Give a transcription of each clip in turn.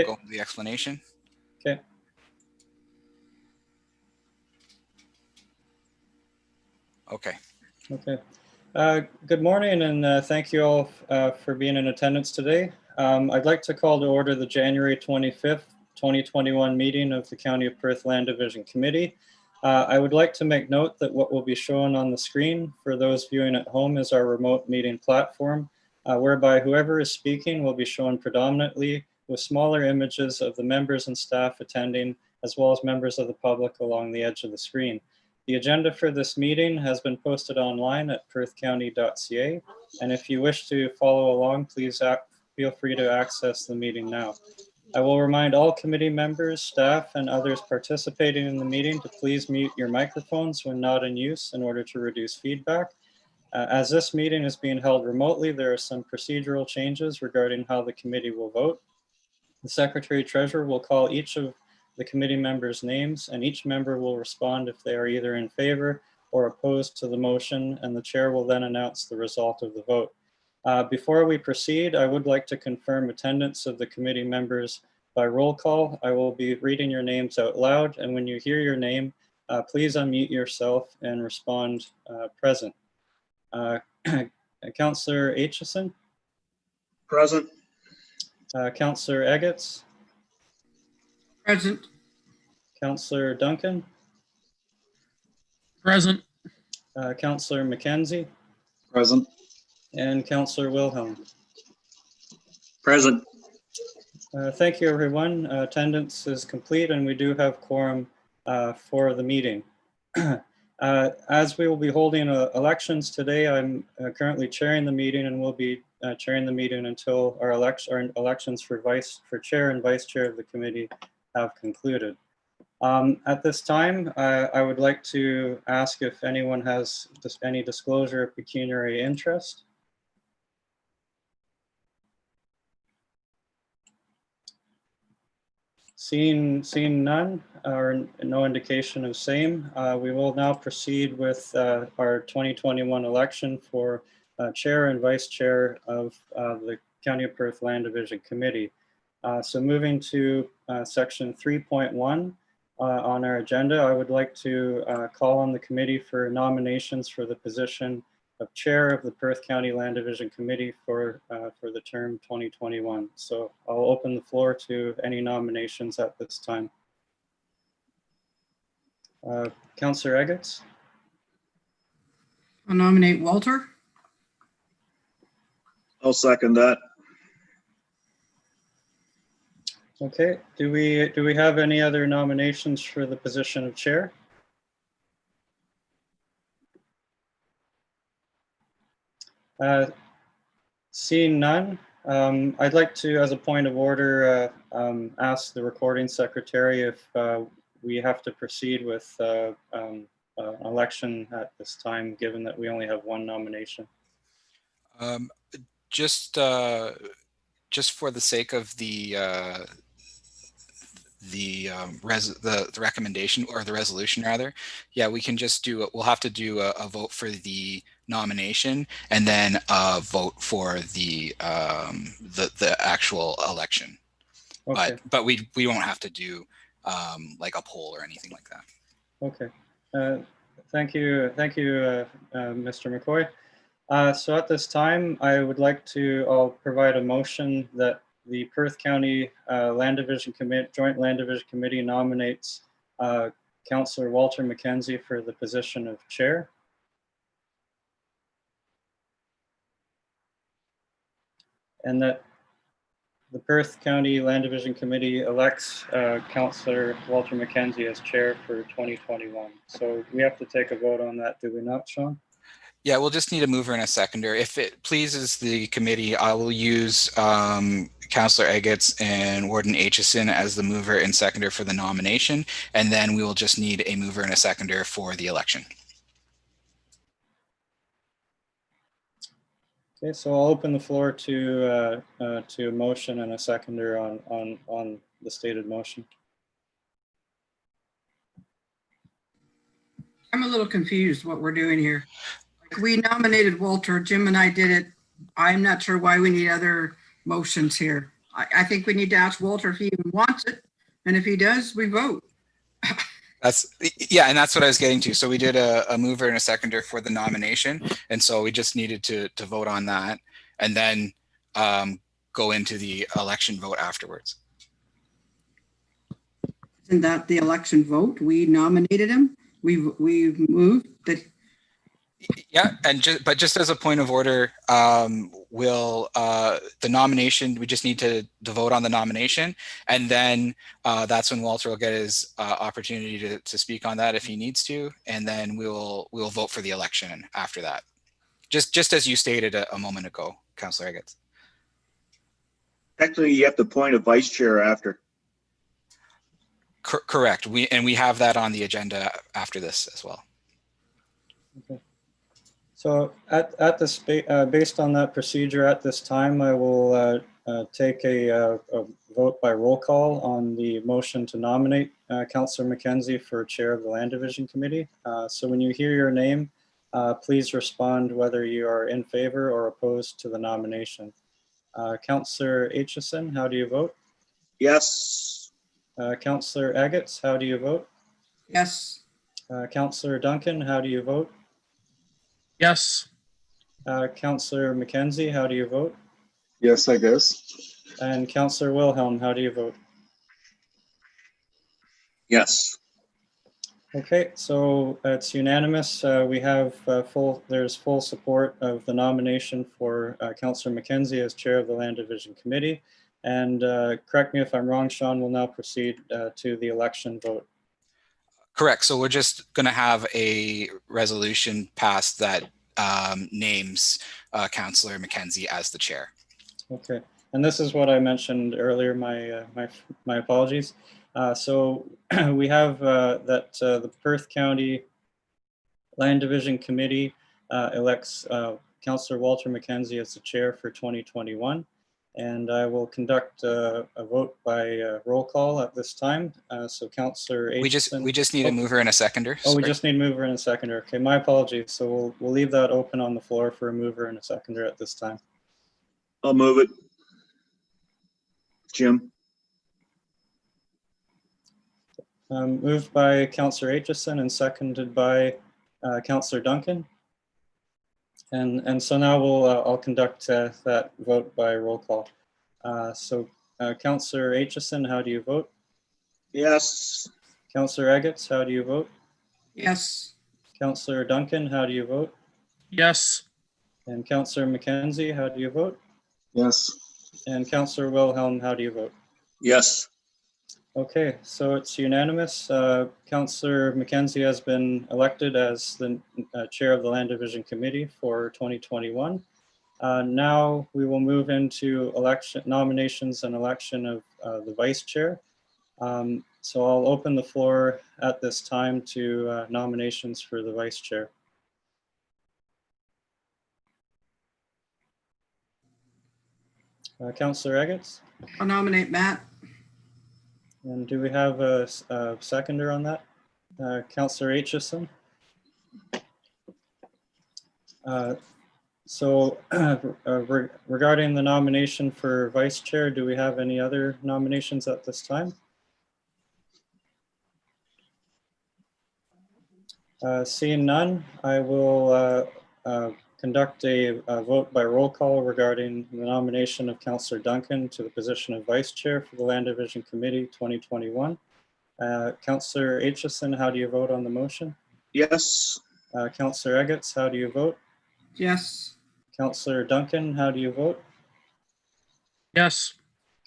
go into the explanation. Okay. Okay. Okay. Good morning, and thank you all for being in attendance today. I'd like to call to order the January 25th, 2021 meeting of the County of Perth Land Division Committee. I would like to make note that what will be shown on the screen for those viewing at home is our remote meeting platform, whereby whoever is speaking will be shown predominantly with smaller images of the members and staff attending, as well as members of the public along the edge of the screen. The agenda for this meeting has been posted online at perthcounty.ca, and if you wish to follow along, please feel free to access the meeting now. I will remind all committee members, staff, and others participating in the meeting to please mute your microphones when not in use in order to reduce feedback. As this meeting is being held remotely, there are some procedural changes regarding how the committee will vote. The Secretary Treasurer will call each of the committee members' names, and each member will respond if they are either in favor or opposed to the motion, and the chair will then announce the result of the vote. Before we proceed, I would like to confirm attendance of the committee members by roll call. I will be reading your names out loud, and when you hear your name, please unmute yourself and respond present. Councillor Aitchison? Present. Councillor Eggets? Present. Councillor Duncan? Present. Councillor Mckenzie? Present. And Councillor Wilhelm. Present. Thank you, everyone. Attendance is complete, and we do have quorum for the meeting. As we will be holding elections today, I'm currently chairing the meeting, and will be chairing the meeting until our elections for chair and vice chair of the committee have concluded. At this time, I would like to ask if anyone has any disclosure of pecuniary interest. Seeing none or no indication of same, we will now proceed with our 2021 election for chair and vice chair of the County of Perth Land Division Committee. So moving to section 3.1 on our agenda, I would like to call on the committee for nominations for the position of chair of the Perth County Land Division Committee for the term 2021. So I'll open the floor to any nominations at this time. Councillor Eggets? I'll nominate Walter. I'll second that. Okay, do we have any other nominations for the position of chair? Seeing none, I'd like to, as a point of order, ask the recording secretary if we have to proceed with election at this time, given that we only have one nomination. Just for the sake of the recommendation, or the resolution rather, yeah, we can just do it. We'll have to do a vote for the nomination and then vote for the actual election. Okay. But we won't have to do like a poll or anything like that. Okay. Thank you, Mr. McCoy. So at this time, I would like to, I'll provide a motion that the Perth County Land Division Committee, Joint Land Division Committee nominates Councillor Walter Mckenzie for the position of chair. And that the Perth County Land Division Committee elects Councillor Walter Mckenzie as chair for 2021. So we have to take a vote on that, do we not, Sean? Yeah, we'll just need a mover and a seconder. If it pleases the committee, I will use Councillor Eggets and Warden Aitchison as the mover and seconder for the nomination, and then we will just need a mover and a seconder for the election. Okay, so I'll open the floor to a motion and a seconder on the stated motion. I'm a little confused what we're doing here. We nominated Walter, Jim and I did it. I'm not sure why we need other motions here. I think we need to ask Walter if he even wants it. And if he does, we vote. Yeah, and that's what I was getting to. So we did a mover and a seconder for the nomination, and so we just needed to vote on that, and then go into the election vote afterwards. Isn't that the election vote? We nominated him. We've moved that. Yeah, and just as a point of order, will the nomination, we just need to vote on the nomination, and then that's when Walter will get his opportunity to speak on that if he needs to, and then we'll vote for the election after that. Just as you stated a moment ago, Councillor Higgins. Technically, you have to appoint a vice chair after. Correct. We have that on the agenda after this as well. Okay. So at this, based on that procedure at this time, I will take a vote by roll call on the motion to nominate Councillor Mckenzie for Chair of the Land Division Committee. So when you hear your name, please respond whether you are in favor or opposed to the nomination. Councillor Aitchison, how do you vote? Yes. Councillor Agats, how do you vote? Yes. Councillor Duncan, how do you vote? Yes. Councillor Mckenzie, how do you vote? Yes, I guess. And Councillor Wilhelm, how do you vote? Yes. Okay, so it's unanimous. We have there's full support of the nomination for Councillor Mckenzie as Chair of the Land Division Committee. And correct me if I'm wrong, Sean, will now proceed to the election vote. Correct. So we're just going to have a resolution passed that names Councillor Mckenzie as the chair. Okay, and this is what I mentioned earlier. My apologies. So we have that the Perth County Land Division Committee elects Councillor Walter Mckenzie as the chair for 2021. And I will conduct a vote by roll call at this time. So Councillor Aitchison. We just need a mover and a seconder. Oh, we just need a mover and a seconder. Okay, my apologies. So we'll leave that open on the floor for a mover and a seconder at this time. I'll move it. Jim. Moved by Councillor Aitchison and seconded by Councillor Duncan. And so now I'll conduct that vote by roll call. So Councillor Aitchison, how do you vote? Yes. Councillor Agats, how do you vote? Yes. Councillor Duncan, how do you vote? Yes. And Councillor Mckenzie, how do you vote? Yes. And Councillor Wilhelm, how do you vote? Yes. Okay, so it's unanimous. Councillor Mckenzie has been elected as the Chair of the Land Division Committee for 2021. Now we will move into nominations and election of the Vice Chair. So I'll open the floor at this time to nominations for the Vice Chair. Councillor Agats? I'll nominate Matt. And do we have a seconder on that? Councillor Aitchison? So regarding the nomination for Vice Chair, do we have any other nominations at this time? Seeing none, I will conduct a vote by roll call regarding the nomination of Councillor Duncan to the position of Vice Chair for the Land Division Committee 2021. Councillor Aitchison, how do you vote on the motion? Yes. Councillor Agats, how do you vote? Yes. Councillor Duncan, how do you vote? Yes.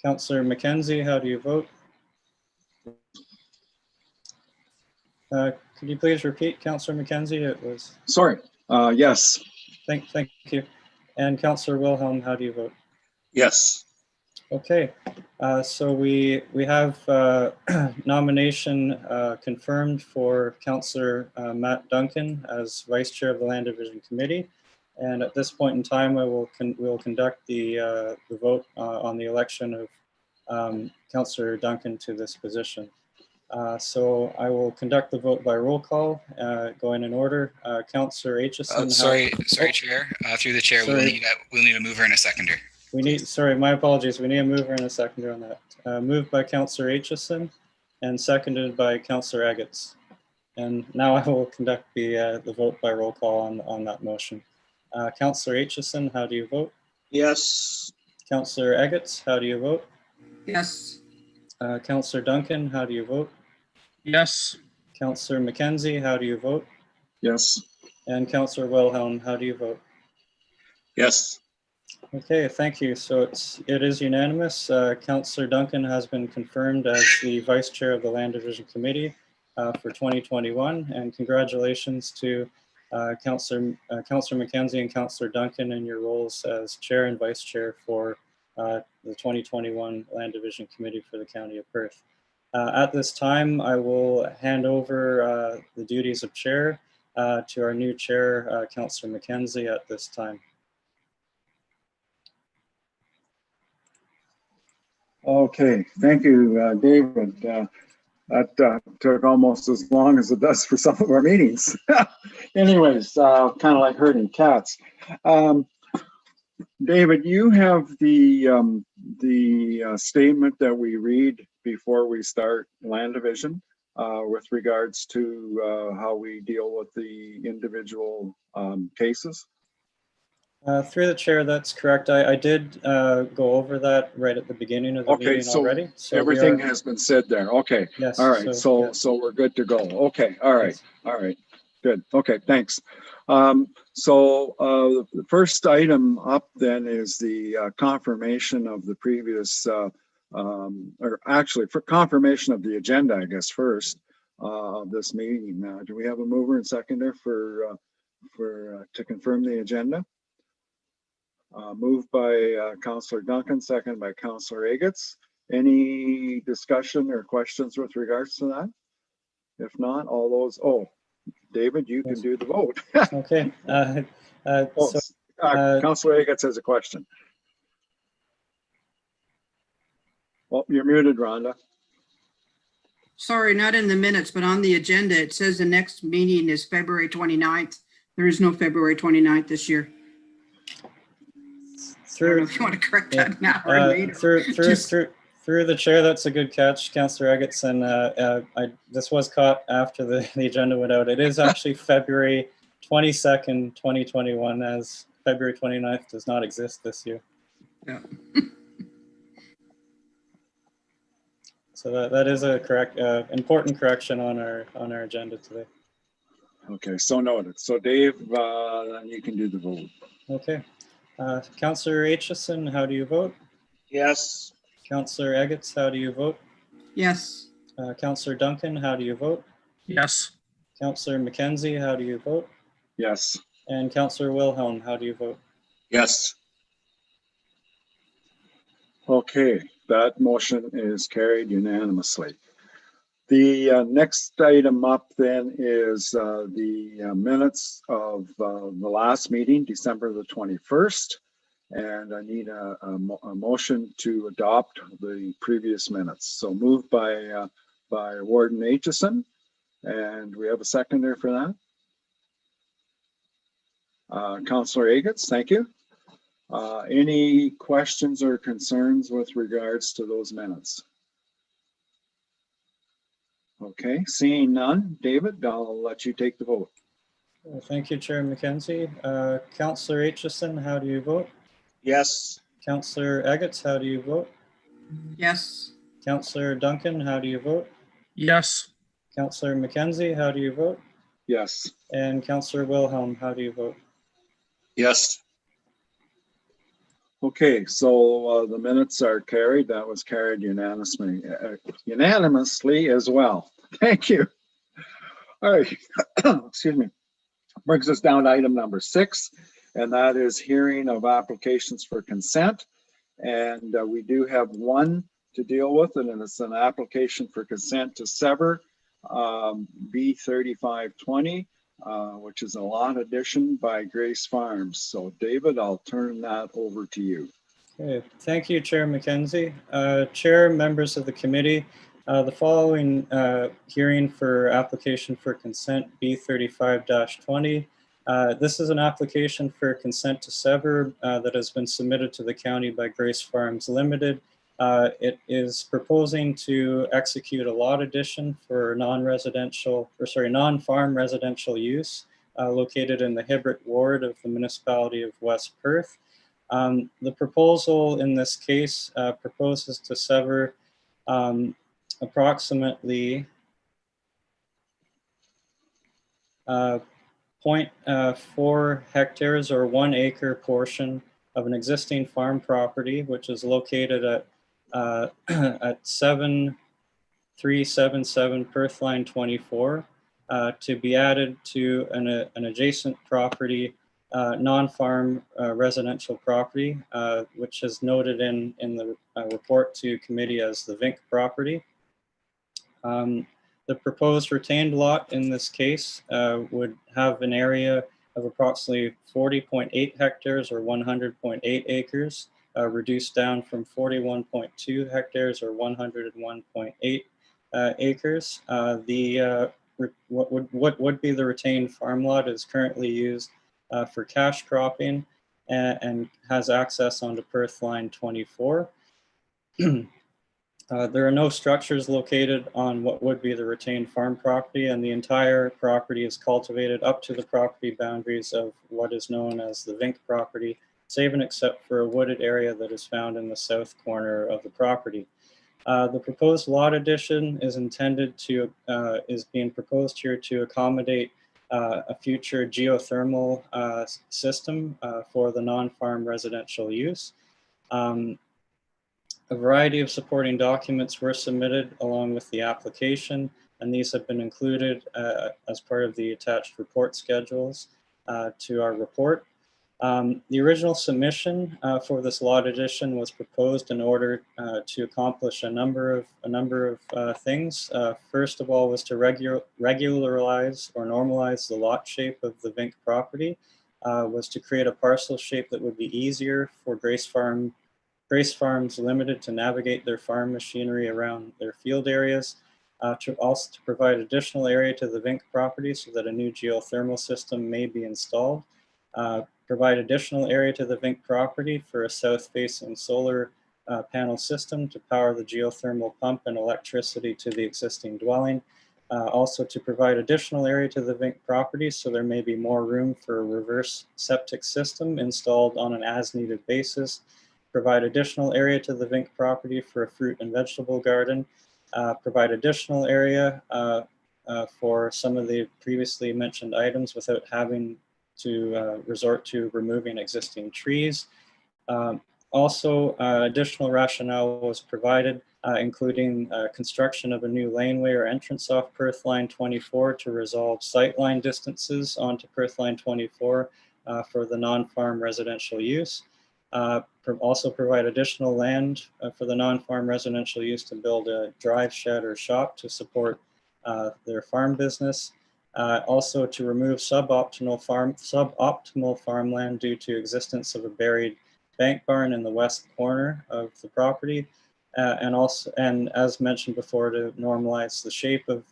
Councillor Mckenzie, how do you vote? Could you please repeat, Councillor Mckenzie? It was. Sorry. Yes. Thank you. And Councillor Wilhelm, how do you vote? Yes. Okay, so we have nomination confirmed for Councillor Matt Duncan as Vice Chair of the Land Division Committee. And at this point in time, we'll conduct the vote on the election of Councillor Duncan to this position. So I will conduct the vote by roll call, going in order. Councillor Aitchison. Sorry, Chair. Through the chair, we'll need a mover and a seconder. We need, sorry, my apologies. We need a mover and a seconder on that. Moved by Councillor Aitchison and seconded by Councillor Agates. And now I will conduct the vote by roll call on that motion. Councillor Aitchison, how do you vote? Yes. Councillor Agates, how do you vote? Yes. Councillor Duncan, how do you vote? Yes. Councillor Mckenzie, how do you vote? Yes. And Councillor Wilhelm, how do you vote? Yes. Okay, thank you. So it is unanimous. Councillor Duncan has been confirmed as the Vice Chair of the Land Division Committee for 2021, and congratulations to Councillor Mckenzie and Councillor Duncan in your roles as Chair and Vice Chair for the 2021 Land Division Committee for the County of Perth. At this time, I will hand over the duties of Chair to our new Chair, Councillor Mckenzie, at this time. Okay, thank you, David. That took almost as long as it does for some of our meetings. Anyways, kind of like herding cats. David, you have the statement that we read before we start land division with regards to how we deal with the individual cases. Through the chair, that's correct. I did go over that right at the beginning of the meeting already. So everything has been said there. Okay. Yes. All right. So yes. we're good to go. Okay. All right. Yes. All right. Good. Okay. Thanks. The first item up then is the confirmation of the previous, or actually for confirmation of the agenda, I guess, first of this meeting. Do we have a mover and seconder to confirm the agenda? Moved by Councillor Duncan, second by Councillor Agates. Any discussion or questions with regards to that? If not, all those, David, you can do the vote. Okay. Councillor Agates has a question. Well, you're muted, Rhonda. Sorry, not in the minutes, but on the agenda, it says the next meeting is February 29th. There is no February 29th this year. I don't know if you want to correct that now or later. Through the chair, that's a good catch, Councillor Agates, and this was caught after the agenda went out. It is actually February 22nd, 2021, as February 29th does not exist this year. Yeah. So that is a correct, important correction on our agenda today. Okay, so noted. So Dave, then you can do the vote. Okay. Councillor Aitchison, how do you vote? Yes. Councillor Agates, how do you vote? Yes. Councillor Duncan, how do you vote? Yes. Councillor Mckenzie, how do you vote? Yes. And Councillor Wilhelm, how do you vote? Yes. Okay, that motion is carried unanimously. The next item up then is the minutes of the last meeting, December the 21st. And I need a motion to adopt the previous minutes. So moved by Warden Aitchison. And we have a seconder for that. Councillor Agates, thank you. Any questions or concerns with regards to those minutes? Okay, seeing none, David, I'll let you take the vote. Thank you, Chair Mckenzie. Councillor Aitchison, how do you vote? Yes. Councillor Agates, how do you vote? Yes. Councillor Duncan, how do you vote? Yes. Councillor Mckenzie, how do you vote? Yes. And Councillor Wilhelm, how do you vote? Yes. Okay, so the minutes are carried. That was carried unanimously as well. Thank you. All right, excuse me. Brings us down to item number 6, and that is hearing of applications for consent. And we do have one to deal with, and it's an application for consent to sever B3520, which is a lot addition by Grace Farms. So David, I'll turn that over to you. Okay, thank you, Chair Mckenzie. Chair, members of the committee, the following hearing for application for consent B35-20 This is an application for consent to sever that has been submitted to the county by Grace Farms Limited. It is proposing to execute a lot addition for non-farm residential use located in the Hibbert ward of the municipality of West Perth. The proposal in this case proposes to sever approximately 0.4 hectares or 1 acre portion of an existing farm property, which is located at at 7377 Perth Line 24, to be added to an adjacent property, non-farm residential property, which is noted in the report to committee as the Vink property. The proposed retained lot in this case would have an area of approximately 40.8 hectares or 100.8 acres, reduced down from 41.2 hectares or 101.8 acres. What would be the retained farm lot is currently used for cash cropping and has access onto Perth Line 24. There are no structures located on what would be the retained farm property, and the entire property is cultivated up to the property boundaries of what is known as the Vink property, save and except for a wooded area that is found in the south corner of the property. The proposed lot addition is being proposed here to accommodate a future geothermal system for the non-farm residential use. A variety of supporting documents were submitted along with the application, and these have been included as part of the attached report schedules to our report. The original submission for this lot addition was proposed in order to accomplish a number of things. First of all, was to regularize or normalize the lot shape of the Vink property, was to create a parcel shape that would be easier for Grace Farms Limited to navigate their farm machinery around their field areas, to provide additional area to the Vink property so that a new geothermal system may be installed, provide additional area to the Vink property for a south-facing solar panel system to power the geothermal pump and electricity to the existing dwelling, also to provide additional area to the Vink property so there may be more room for a reverse septic system installed on an as-needed basis, provide additional area to the Vink property for a fruit and vegetable garden, provide additional area for some of the previously mentioned items without having to resort to removing existing trees. Also, additional rationale was provided, including construction of a new laneway or entrance off Perth Line 24 to resolve sightline distances onto Perth Line 24 for the non-farm residential use. Also provide additional land for the non-farm residential use to build a drive shed or shop to support their farm business. Also to remove suboptimal farmland due to existence of a buried bank barn in the west corner of the property. And as mentioned before, to normalize the shape of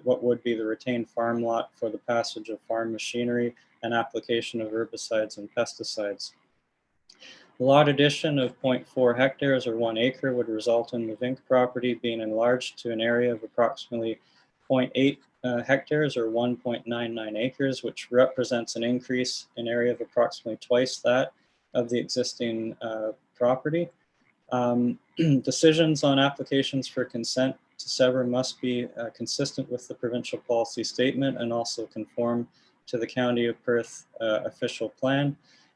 what would be the retained farm lot for the passage of farm machinery and application of herbicides and pesticides. The lot addition of 0.4 hectares or 1 acre would result in the Vink property being enlarged to an area of approximately 0.8 hectares or 1.99 acres, which represents an increase in area of approximately twice that of the existing property. Decisions on applications for consent to sever must be consistent with the provincial policy statement and also conform to the County of Perth official plan.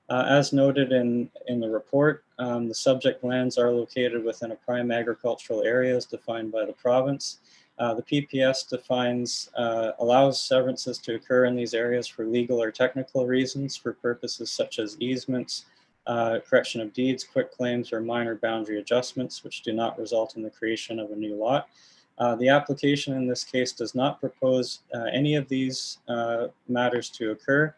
As noted in the report, the subject lands are located within a prime agricultural area as defined by the province. The PPS allows severances to occur in these areas for legal or technical reasons for purposes such as easements, correction of deeds, quitclaims, or minor boundary adjustments, which do not result in the creation of a new lot. The application in this case does not propose any of these matters to occur.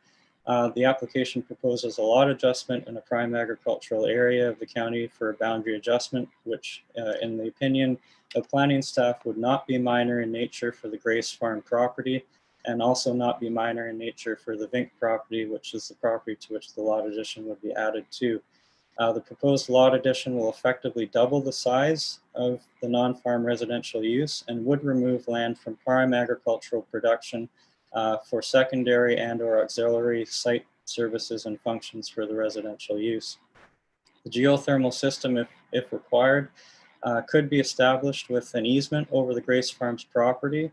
The application proposes a lot adjustment in a prime agricultural area of the county for a boundary adjustment, which in the opinion of planning staff would not be minor in nature for the Grace Farm property. and also not be minor in nature for the Vink property, which is the property to which the lot addition would be added to. The proposed lot addition will effectively double the size of the non-farm residential use and would remove land from prime agricultural production for secondary and or auxiliary site services and functions for the residential use. The geothermal system, if required, could be established with an easement over the Grace Farms property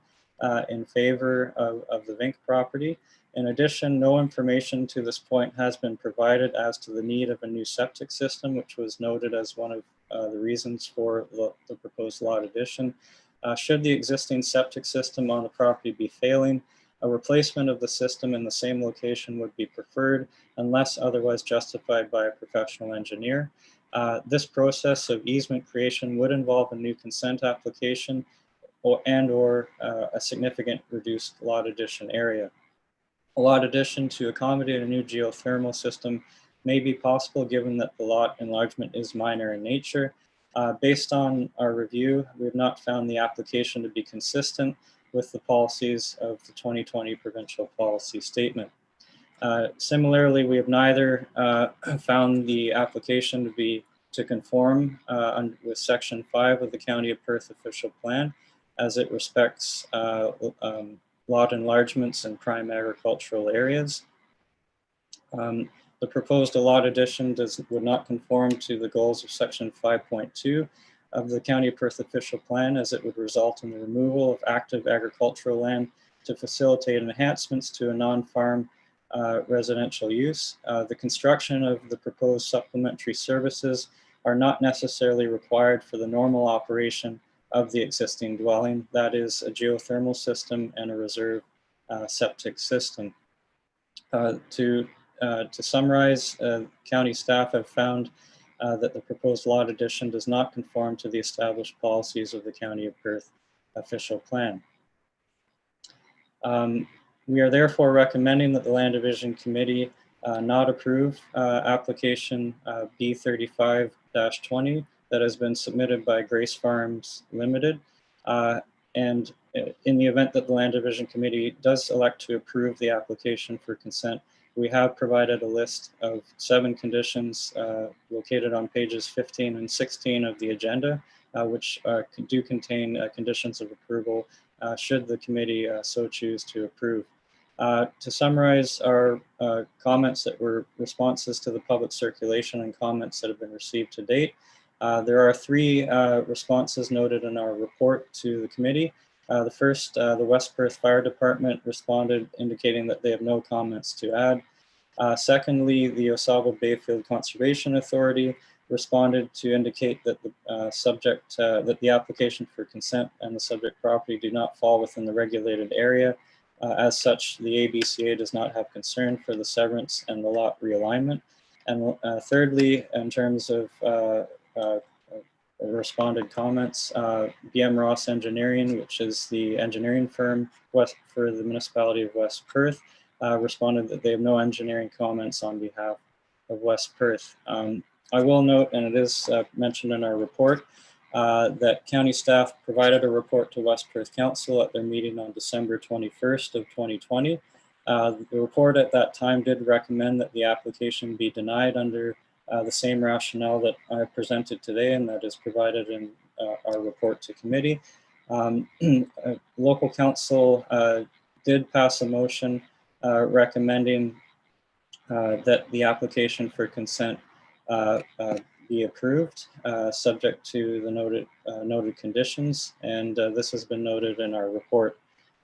in favor of the Vink property. In addition, no information to this point has been provided as to the need of a new septic system, which was noted as one of the reasons for the proposed lot addition. Should the existing septic system on the property be failing, a replacement of the system in the same location would be preferred unless otherwise justified by a professional engineer. This process of easement creation would involve a new consent application or a significant reduced lot addition area. A lot addition to accommodate a new geothermal system may be possible given that the lot enlargement is minor in nature. Based on our review, we have not found the application to be consistent with the policies of the 2020 provincial policy statement. Similarly, we have neither found the application to conform with Section 5 of the County of Perth official plan, as it respects lot enlargements in prime agricultural areas. The proposed lot addition would not conform to the goals of Section 5.2 of the County of Perth official plan, as it would result in the removal of active agricultural land to facilitate enhancements to a non-farm residential use. The construction of the proposed supplementary services are not necessarily required for the normal operation of the existing dwelling, that is a geothermal system and a reserve septic system. To summarize, county staff have found that the proposed lot addition does not conform to the established policies of the County of Perth official plan. We are therefore recommending that the Land Division Committee not approve application B35-20 that has been submitted by Grace Farms Limited. And in the event that the Land Division Committee does elect to approve the application for consent, we have provided a list of 7 conditions located on pages 15 and 16 of the agenda, which do contain conditions of approval should the committee so choose to approve. To summarize our comments that were responses to the public circulation and comments that have been received to date, there are 3 responses noted in our report to the committee. The first, the West Perth Fire Department responded indicating that they have no comments to add. Secondly, the Osaba Bayfield Conservation Authority responded to indicate that the the application for consent and the subject property do not fall within the regulated area. As such, the ABCA does not have concern for the severance and the lot realignment. And thirdly, in terms of responded comments, BM Ross Engineering, which is the engineering firm for the municipality of West Perth, responded that they have no engineering comments on behalf of West Perth. I will note, and it is mentioned in our report, that county staff provided a report to West Perth Council at their meeting on December 21st of 2020. The report at that time did recommend that the application be denied under the same rationale that I presented today, and that is provided in our report to committee. Local council did pass a motion recommending that the application for consent be approved, subject to the noted conditions, and this has been noted in our report.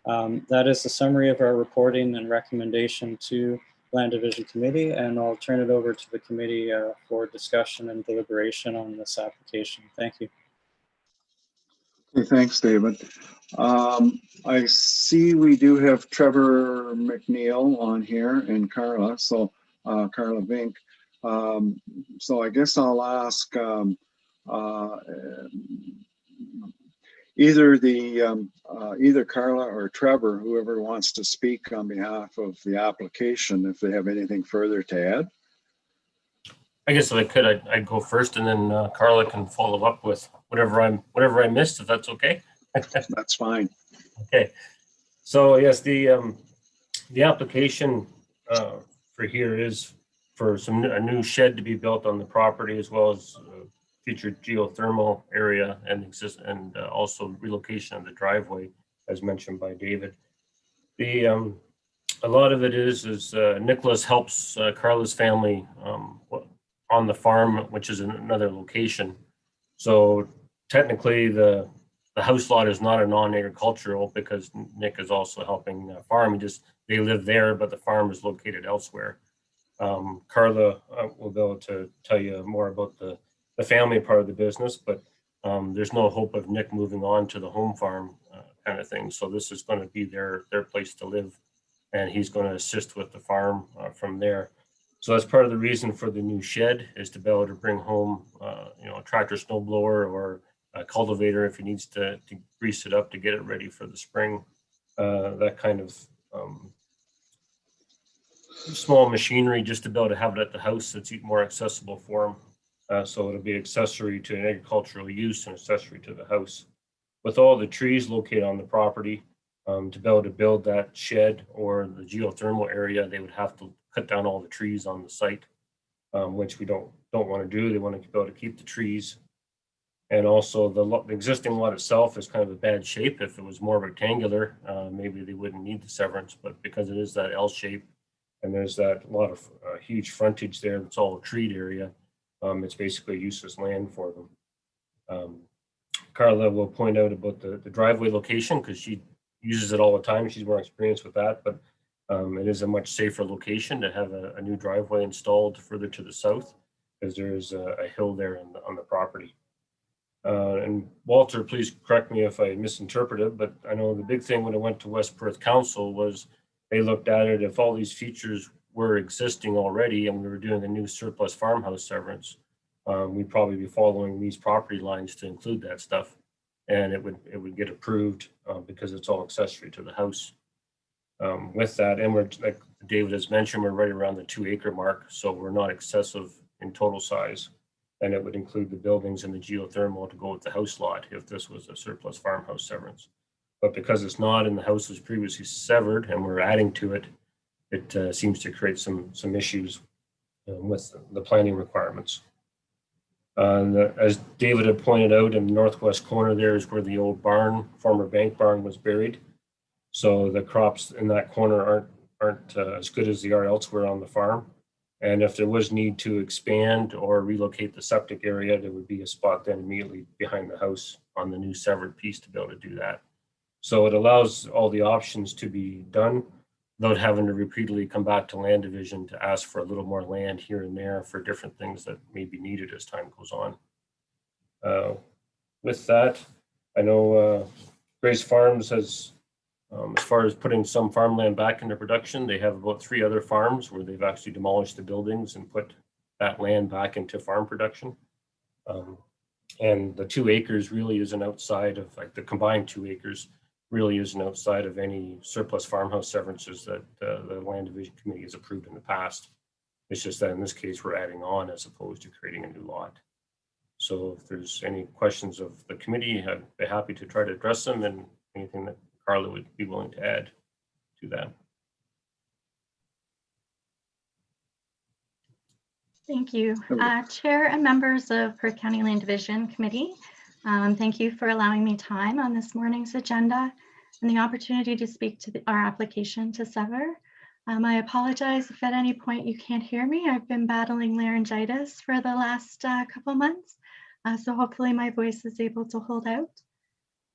That is the summary of our reporting and recommendation to Land Division Committee, and I'll turn it over to the committee for discussion and deliberation on this application. Thank you. Okay, thanks, David. I see we do have Trevor McNeil on here and Carla, so Carla Vink. So I guess I'll ask either Carla or Trevor, whoever wants to speak on behalf of the application, if they have anything further to add. I guess if I could, I'd go first, and then Carla can follow up with whatever I missed, if that's okay. That's fine. Okay. So yes, the application for here is for a new shed to be built on the property, as well as future geothermal area and also relocation of the driveway, as mentioned by David. A lot of it is Nicholas helps Carla's family on the farm, which is in another location. So technically, the house lot is not a non-agricultural because Nick is also helping farm. They live there, but the farm is located elsewhere. Carla will be able to tell you more about the family part of the business, but there's no hope of Nick moving on to the home farm kind of thing. So this is going to be their place to live, and he's going to assist with the farm from there. So that's part of the reason for the new shed, is to be able to bring home, a tractor snowblower or a cultivator if he needs to grease it up to get it ready for the spring. That kind of small machinery, just to be able to have it at the house that's more accessible for him. So it'll be accessory to an agricultural use and accessory to the house. With all the trees located on the property, to be able to build that shed or the geothermal area, they would have to cut down all the trees on the site, which we don't want to do. They want to be able to keep the trees. And also the existing lot itself is kind of a bad shape. If it was more rectangular, maybe they wouldn't need the severance, but because it is that L shape and there's that lot of huge frontage there, that's all a treed area, it's basically useless land for them. Carla will point out about the driveway location because she uses it all the time. She's more experienced with that, but it is a much safer location to have a new driveway installed further to the south, because there's a hill there on the property. And Walter, please correct me if I misinterpreted, but I know the big thing when it went to West Perth Council was they looked at it, if all these features were existing already and we were doing a new surplus farmhouse severance, we'd probably be following these property lines to include that stuff, and it would get approved because it's all accessory to the house. With that, and we're, like David has mentioned, we're right around the 2 acre mark, so we're not excessive in total size, and it would include the buildings and the geothermal to go with the house lot if this was a surplus farmhouse severance. But because it's not, and the house was previously severed and we're adding to it, it seems to create some issues with the planning requirements. As David had pointed out, in the northwest corner there is where the old barn, former bank barn, was buried. So the crops in that corner aren't as good as they are elsewhere on the farm. And if there was need to expand or relocate the septic area, there would be a spot then immediately behind the house on the new severed piece to be able to do that. So it allows all the options to be done without having to repeatedly come back to land division to ask for a little more land here and there for different things that may be needed as time goes on. With that, I know Grace Farms has, as far as putting some farmland back into production, they have about 3 other farms where they've actually demolished the buildings and put that land back into farm production. And the 2 acres really isn't outside of, like, the combined 2 acres really isn't outside of any surplus farmhouse severances that the land division committee has approved in the past. It's just that in this case, we're adding on as opposed to creating a new lot. So if there's any questions of the committee, I'd be happy to try to address them, and anything that Carla would be willing to add to that. Thank you. Chair and members of Perth County Land Division Committee, thank you for allowing me time on this morning's agenda and the opportunity to speak to our application to sever. I apologize if at any point you can't hear me. I've been battling laryngitis for the last couple months, so hopefully my voice is able to hold out.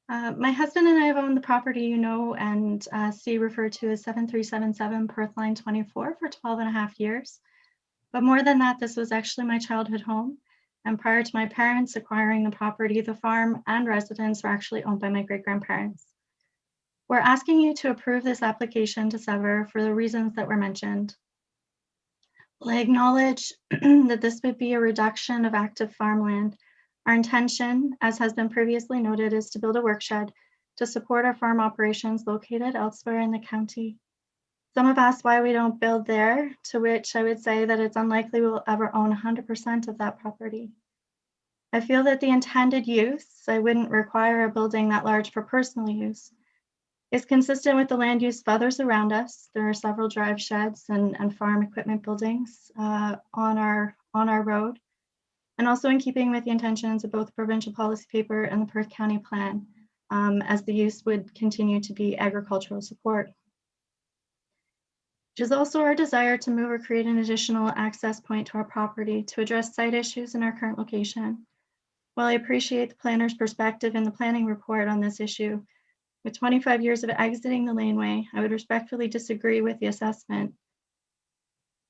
My husband and I have owned the property you know and see referred to as 7377 Perth Line 24 for 12.5 years. But more than that, this was actually my childhood home. And prior to my parents acquiring the property, the farm and residence were actually owned by my great-grandparents. We're asking you to approve this application to sever for the reasons that were mentioned. I acknowledge that this would be a reduction of active farmland. Our intention, as has been previously noted, is to build a workshed to support our farm operations located elsewhere in the county. Some have asked why we don't build there, to which I would say that it's unlikely we'll ever own 100% of that property. I feel that the intended use, I wouldn't require a building that large for personal use, is consistent with the land use of others around us. There are several drive sheds and farm equipment buildings on our road, and also in keeping with the intentions of both the provincial policy paper and the Perth County Plan, as the use would continue to be agricultural support. It is also our desire to move or create an additional access point to our property to address site issues in our current location. While I appreciate the planner's perspective in the planning report on this issue, with 25 years of exiting the laneway, I would respectfully disagree with the assessment.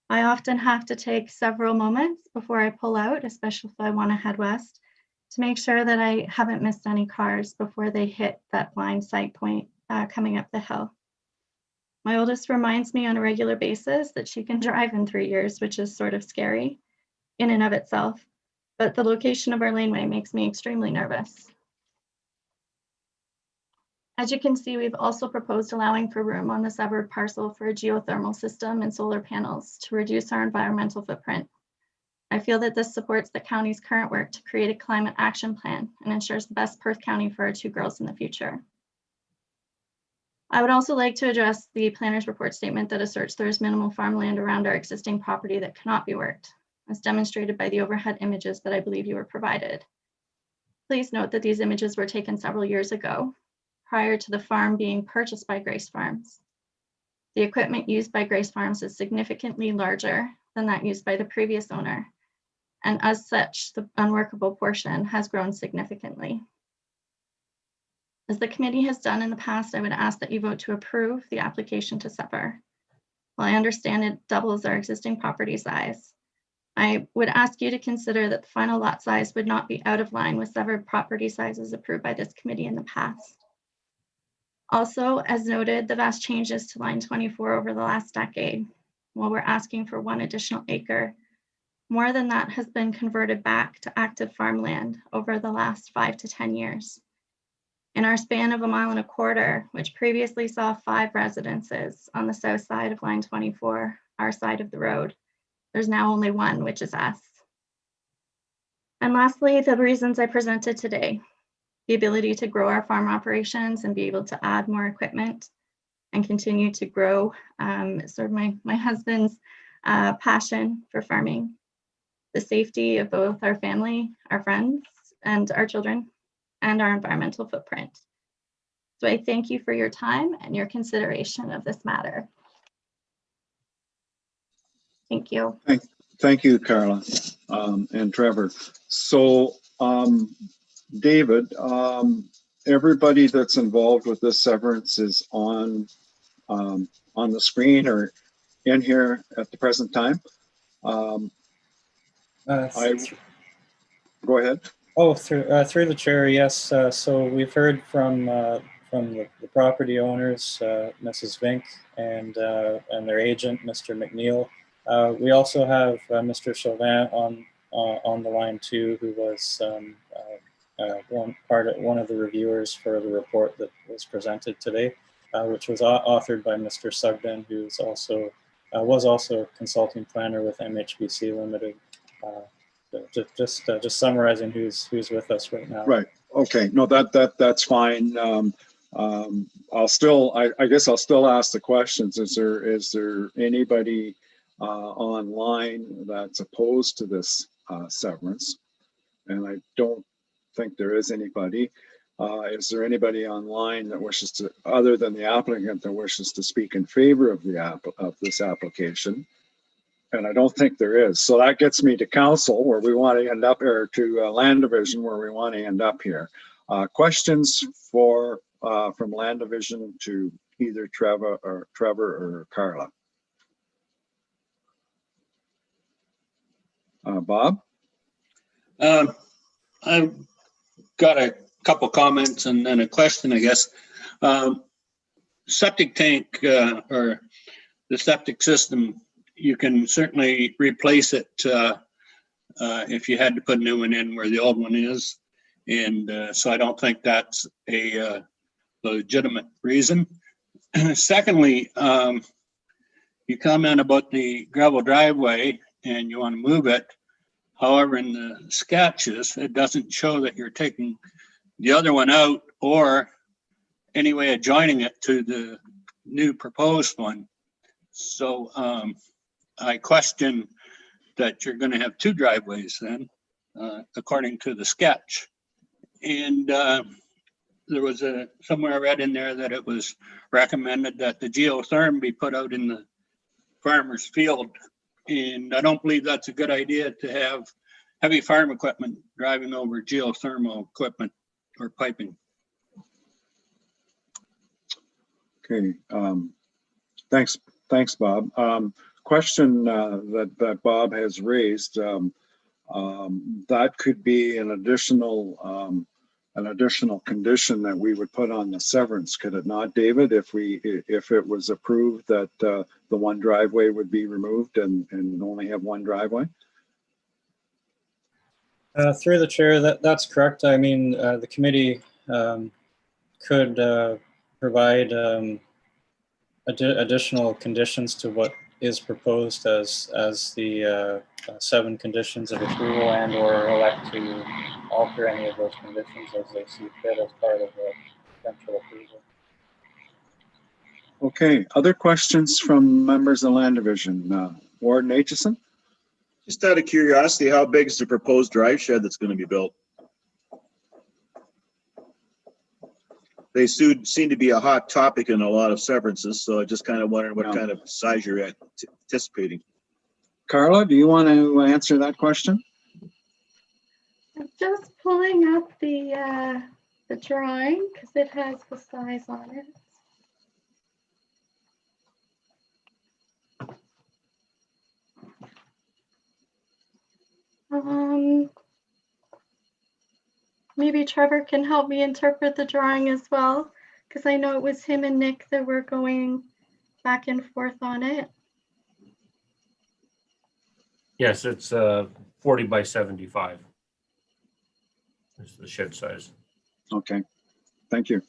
I often have to take several moments before I pull out, especially if I want to head west, to make sure that I haven't missed any cars before they hit that blind sight point coming up the hill. My oldest reminds me on a regular basis that she can drive in 3 years, which is sort of scary in and of itself, but the location of our laneway makes me extremely nervous. As you can see, we've also proposed allowing for room on the severed parcel for a geothermal system and solar panels to reduce our environmental footprint. I feel that this supports the county's current work to create a climate action plan and ensures the best Perth County for our 2 girls in the future. I would also like to address the planner's report statement that asserts there is minimal farmland around our existing property that cannot be worked, as demonstrated by the overhead images that I believe you were provided. Please note that these images were taken several years ago, prior to the farm being purchased by Grace Farms. The equipment used by Grace Farms is significantly larger than that used by the previous owner, and as such, the unworkable portion has grown significantly. As the committee has done in the past, I would ask that you vote to approve the application to sever. While I understand it doubles our existing property size, I would ask you to consider that the final lot size would not be out of line with severed property sizes approved by this committee in the past. Also, as noted, the vast changes to line 24 over the last decade. While we're asking for 1 additional acre, more than that has been converted back to active farmland over the last 5 to 10 years. In our span of 1.25 miles, which previously saw 5 residences on the south side of line 24, our side of the road, there's now only 1, which is us. And lastly, the reasons I presented today: the ability to grow our farm operations and be able to add more equipment and continue to grow sort of my husband's passion for farming, the safety of both our family, our friends, and our children, and our environmental footprint. So I thank you for your time and your consideration of this matter. Thank you. Thank you, Carla and Trevor. So, David, everybody that's involved with this severance is on the screen or in here at the present time. Go ahead. Oh, through the chair, yes. So we've heard from the property owners, Mrs. Vink, and their agent, Mr. McNeil. We also have Mr. Chauvin on the line too, who was one of the reviewers for the report that was presented today, which was authored by Mr. Sugden, who's also was also a consulting planner with MHBC Limited. Just summarizing who's with us right now. Right. Okay. No, that's fine. I guess I'll still ask the questions. Is there anybody online that's opposed to this severance? And I don't think there is anybody. Is there anybody online that wishes to, other than the applicant, that wishes to speak in favor of this application? And I don't think there is. So that gets me to council, where we want to end up, or to land division, where we want to end up here. Questions from land division to either Trevor or Carla. Bob? I've got a couple comments and then a question, I guess. Septic tank or the septic system, you can certainly replace it if you had to put a new one in where the old one is. And so I don't think that's a legitimate reason. Secondly, you comment about the gravel driveway and you want to move it. However, in the sketches, it doesn't show that you're taking the other one out or any way of joining it to the new proposed one. So I question that you're going to have two driveways then, according to the sketch. And there was somewhere I read in there that it was recommended that the geotherm be put out in the farmer's field. And I don't believe that's a good idea to have heavy farm equipment driving over geothermal equipment or piping. Okay, thanks, Bob. Question that Bob has raised, that could be an additional condition that we would put on the severance, could it not, David? If it was approved that the one driveway would be removed and only have one driveway? Through the chair, that's correct. I mean, the committee could provide additional conditions to what is proposed as the 7 conditions of approval, and or elect to alter any of those conditions as they see fit as part of the potential approval. Okay, other questions from members of the Land Division? Warden Aitchison? Just out of curiosity, how big is the proposed drive shed that's going to be built? They seem to be a hot topic in a lot of severances, so I just kind of wondering what kind of size you're anticipating. Carla, do you want to answer that question? I'm just pulling up the drawing because it has the size on it. Maybe Trevor can help me interpret the drawing as well, because I know it was him and Nick that were going back and forth on it. Yes, it's 40 by 75. That's the shed size. Okay, thank you.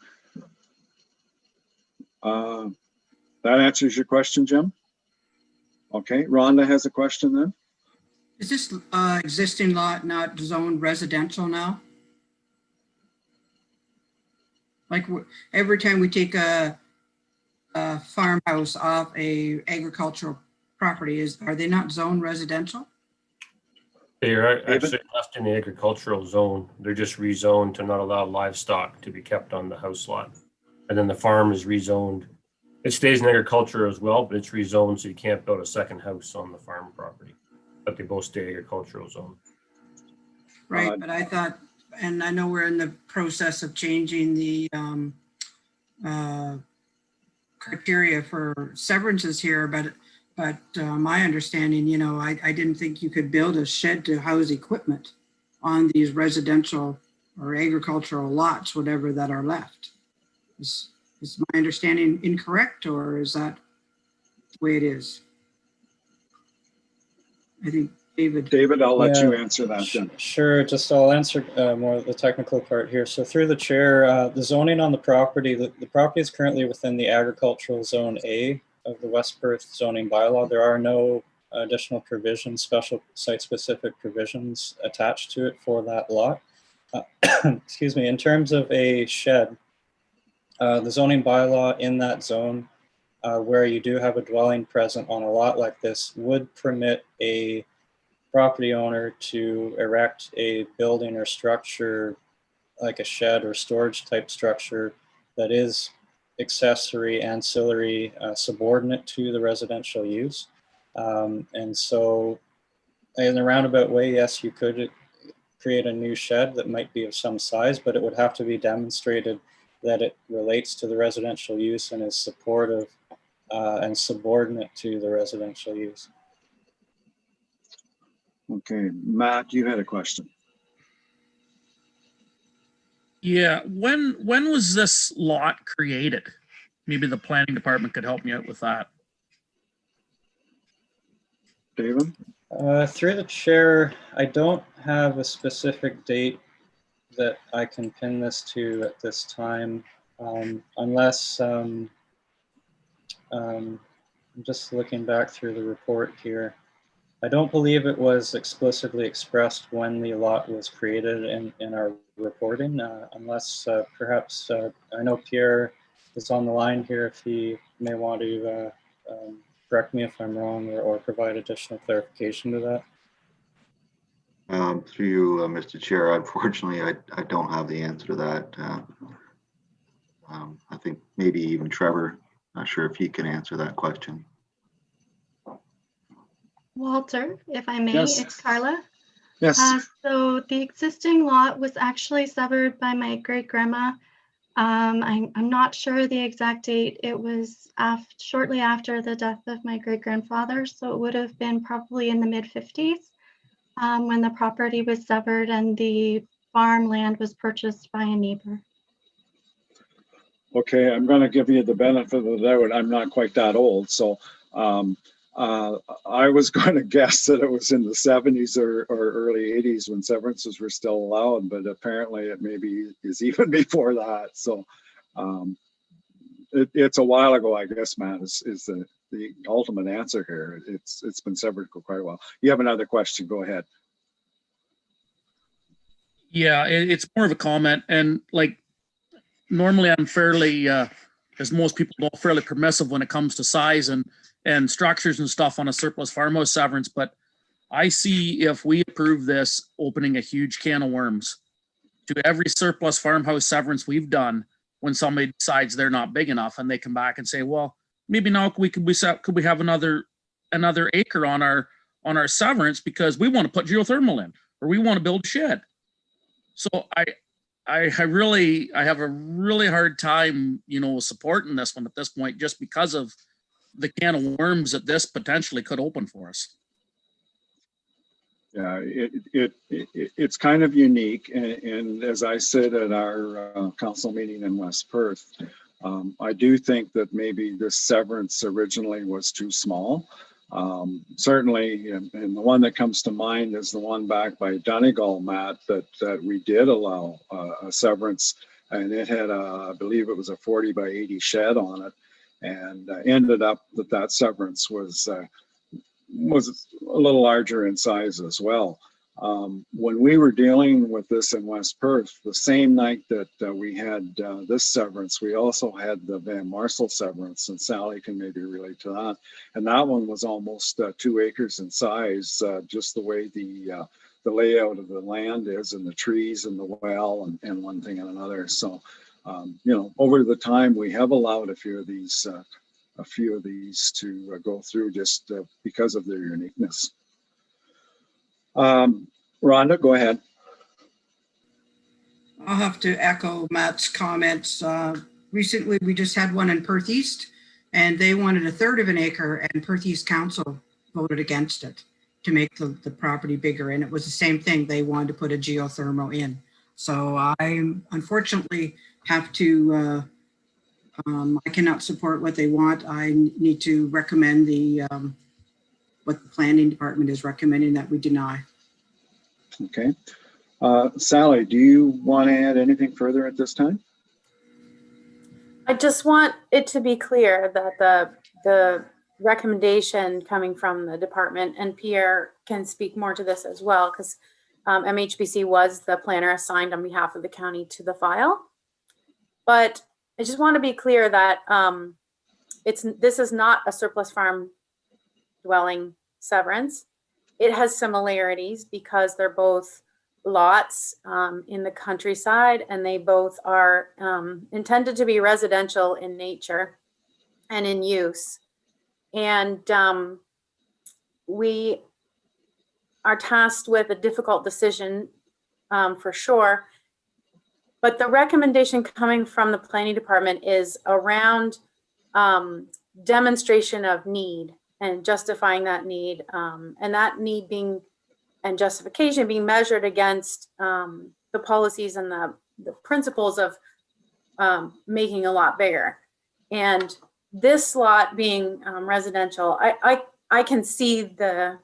That answers your question, Jim? Okay, Rhonda has a question then. Is this existing lot not zoned residential now? Like every time we take a farmhouse off a agricultural property, are they not zoned residential? They are actually left in the agricultural zone. They're just rezoned to not allow livestock to be kept on the house lot. And then the farm is rezoned. It stays in agriculture as well, but it's rezoned so you can't build a second house on the farm property. But they both stay agricultural zone. Right, but I thought, and I know we're in the process of changing the criteria for severances here, but my understanding, you know, I didn't think you could build a shed to house equipment on these residential or agricultural lots, whatever that are left. Is my understanding incorrect, or is that the way it is? I think David, I'll let you answer that then. Sure, just I'll answer more of the technical part here. So through the chair, the zoning on the property, the property is currently within the agricultural zone A of the West Perth zoning bylaw. There are no additional provisions, special site-specific provisions attached to it for that lot. Excuse me, in terms of a shed, the zoning bylaw in that zone, where you do have a dwelling present on a lot like this, would permit a property owner to erect a building or structure like a shed or storage type structure that is accessory, ancillary, subordinate to the residential use. And so in a roundabout way, yes, you could create a new shed that might be of some size, but it would have to be demonstrated that it relates to the residential use and is supportive and subordinate to the residential use. Okay, Matt, you had a question. Yeah, when was this lot created? Maybe the planning department could help me out with that. David? Through the chair, I don't have a specific date that I can pin this to at this time, unless I'm just looking back through the report here. I don't believe it was explicitly expressed when the lot was created in our reporting, unless perhaps, I know Pierre is on the line here if he may want to correct me if I'm wrong or provide additional clarification to that. Through you, Mr. Chair, unfortunately, I don't have the answer to that. I think maybe even Trevor, not sure if he can answer that question. Walter, if I may, Yes. it's Carla. Yes. So the existing lot was actually severed by my great grandma. I'm not sure the exact date. It was shortly after the death of my great grandfather. So it would have been probably in the mid-50s when the property was severed and the farmland was purchased by a neighbor. Okay, I'm going to give you the benefit of the doubt. I'm not quite that old, so I was going to guess that it was in the 70s or early 80s when severances were still allowed, but apparently it maybe is even before that. So it's a while ago, I guess, Matt, is the ultimate answer here. It's been severed for quite a while. You have another question, go ahead. Yeah, it's more of a comment, and like normally I'm fairly, as most people know, fairly permissive when it comes to size and structures and stuff on a surplus farmhouse severance. But I see if we approve this, opening a huge can of worms to every surplus farmhouse severance we've done. When somebody decides they're not big enough, and they come back and say, "Well, maybe now could we have another acre on our severance because we want to put geothermal in, or we want to build a shed." So I have a really hard time, supporting this one at this point, just because of the can of worms that this potentially could open for us. Yeah, it's kind of unique, and as I said at our council meeting in West Perth, I do think that maybe this severance originally was too small. Certainly, and the one that comes to mind is the one back by Donegal, Matt, that we did allow a severance, and it had I believe it was a 40 by 80 shed on it, and ended up that severance was a little larger in size as well. When we were dealing with this in West Perth, the same night that we had this severance, we also had the Van Marsel severance, and Sally can maybe relate to that. And that one was almost 2 acres in size, just the way the layout of the land is, and the trees and the well and one thing and another. So, over the time, we have allowed a few of these to go through just because of their uniqueness. Rhonda, go ahead. I'll have to echo Matt's comments. Recently, we just had one in Perth East, and they wanted 1/3 of an acre, and Perth East Council voted against it to make the property bigger. And it was the same thing. They wanted to put a geothermal in. So I unfortunately have to, I cannot support what they want. I need to recommend what the planning department is recommending, that we deny. Okay. Sally, do you want to add anything further at this time? I just want it to be clear that the recommendation coming from the department, and Pierre can speak more to this as well, because MHBC was the planner assigned on behalf of the county to the file. But I just want to be clear that this is not a surplus farm dwelling severance. It has similarities because they're both lots in the countryside, and they both are intended to be residential in nature and in use. And we are tasked with a difficult decision for sure. But the recommendation coming from the planning department is around demonstration of need and justifying that need, and that need being and justification being measured against the policies and the principles of making a lot bigger. And this lot being residential, I can see the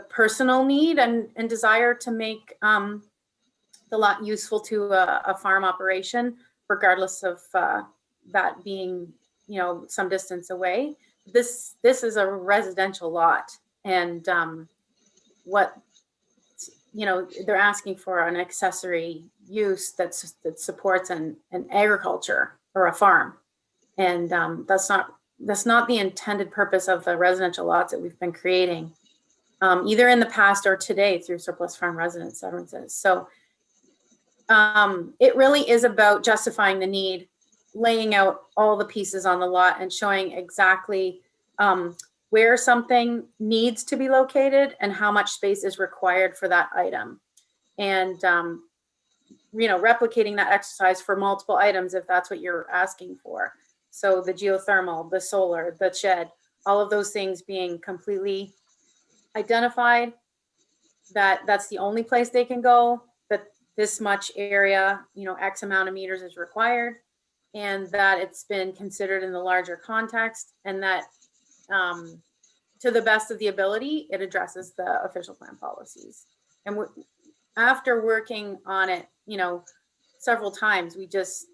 personal need and desire to make the lot useful to a farm operation, regardless of that being, some distance away. this is a residential lot, and what, you know, they're asking for an accessory use that supports an agriculture or a farm, and that's not the intended purpose of the residential lots that we've been creating, either in the past or today through surplus farm resident severances. So it really is about justifying the need, laying out all the pieces on the lot and showing exactly where something needs to be located and how much space is required for that item. And, you know, replicating that exercise for multiple items if that's what you're asking for. So the geothermal, the solar, the shed, all of those things being completely identified, that's the only place they can go, that this much area, you know, X amount of meters is required, and that it's been considered in the larger context, and that to the best of the ability, it addresses the official plan policies. And after working on it, you know, several times, we just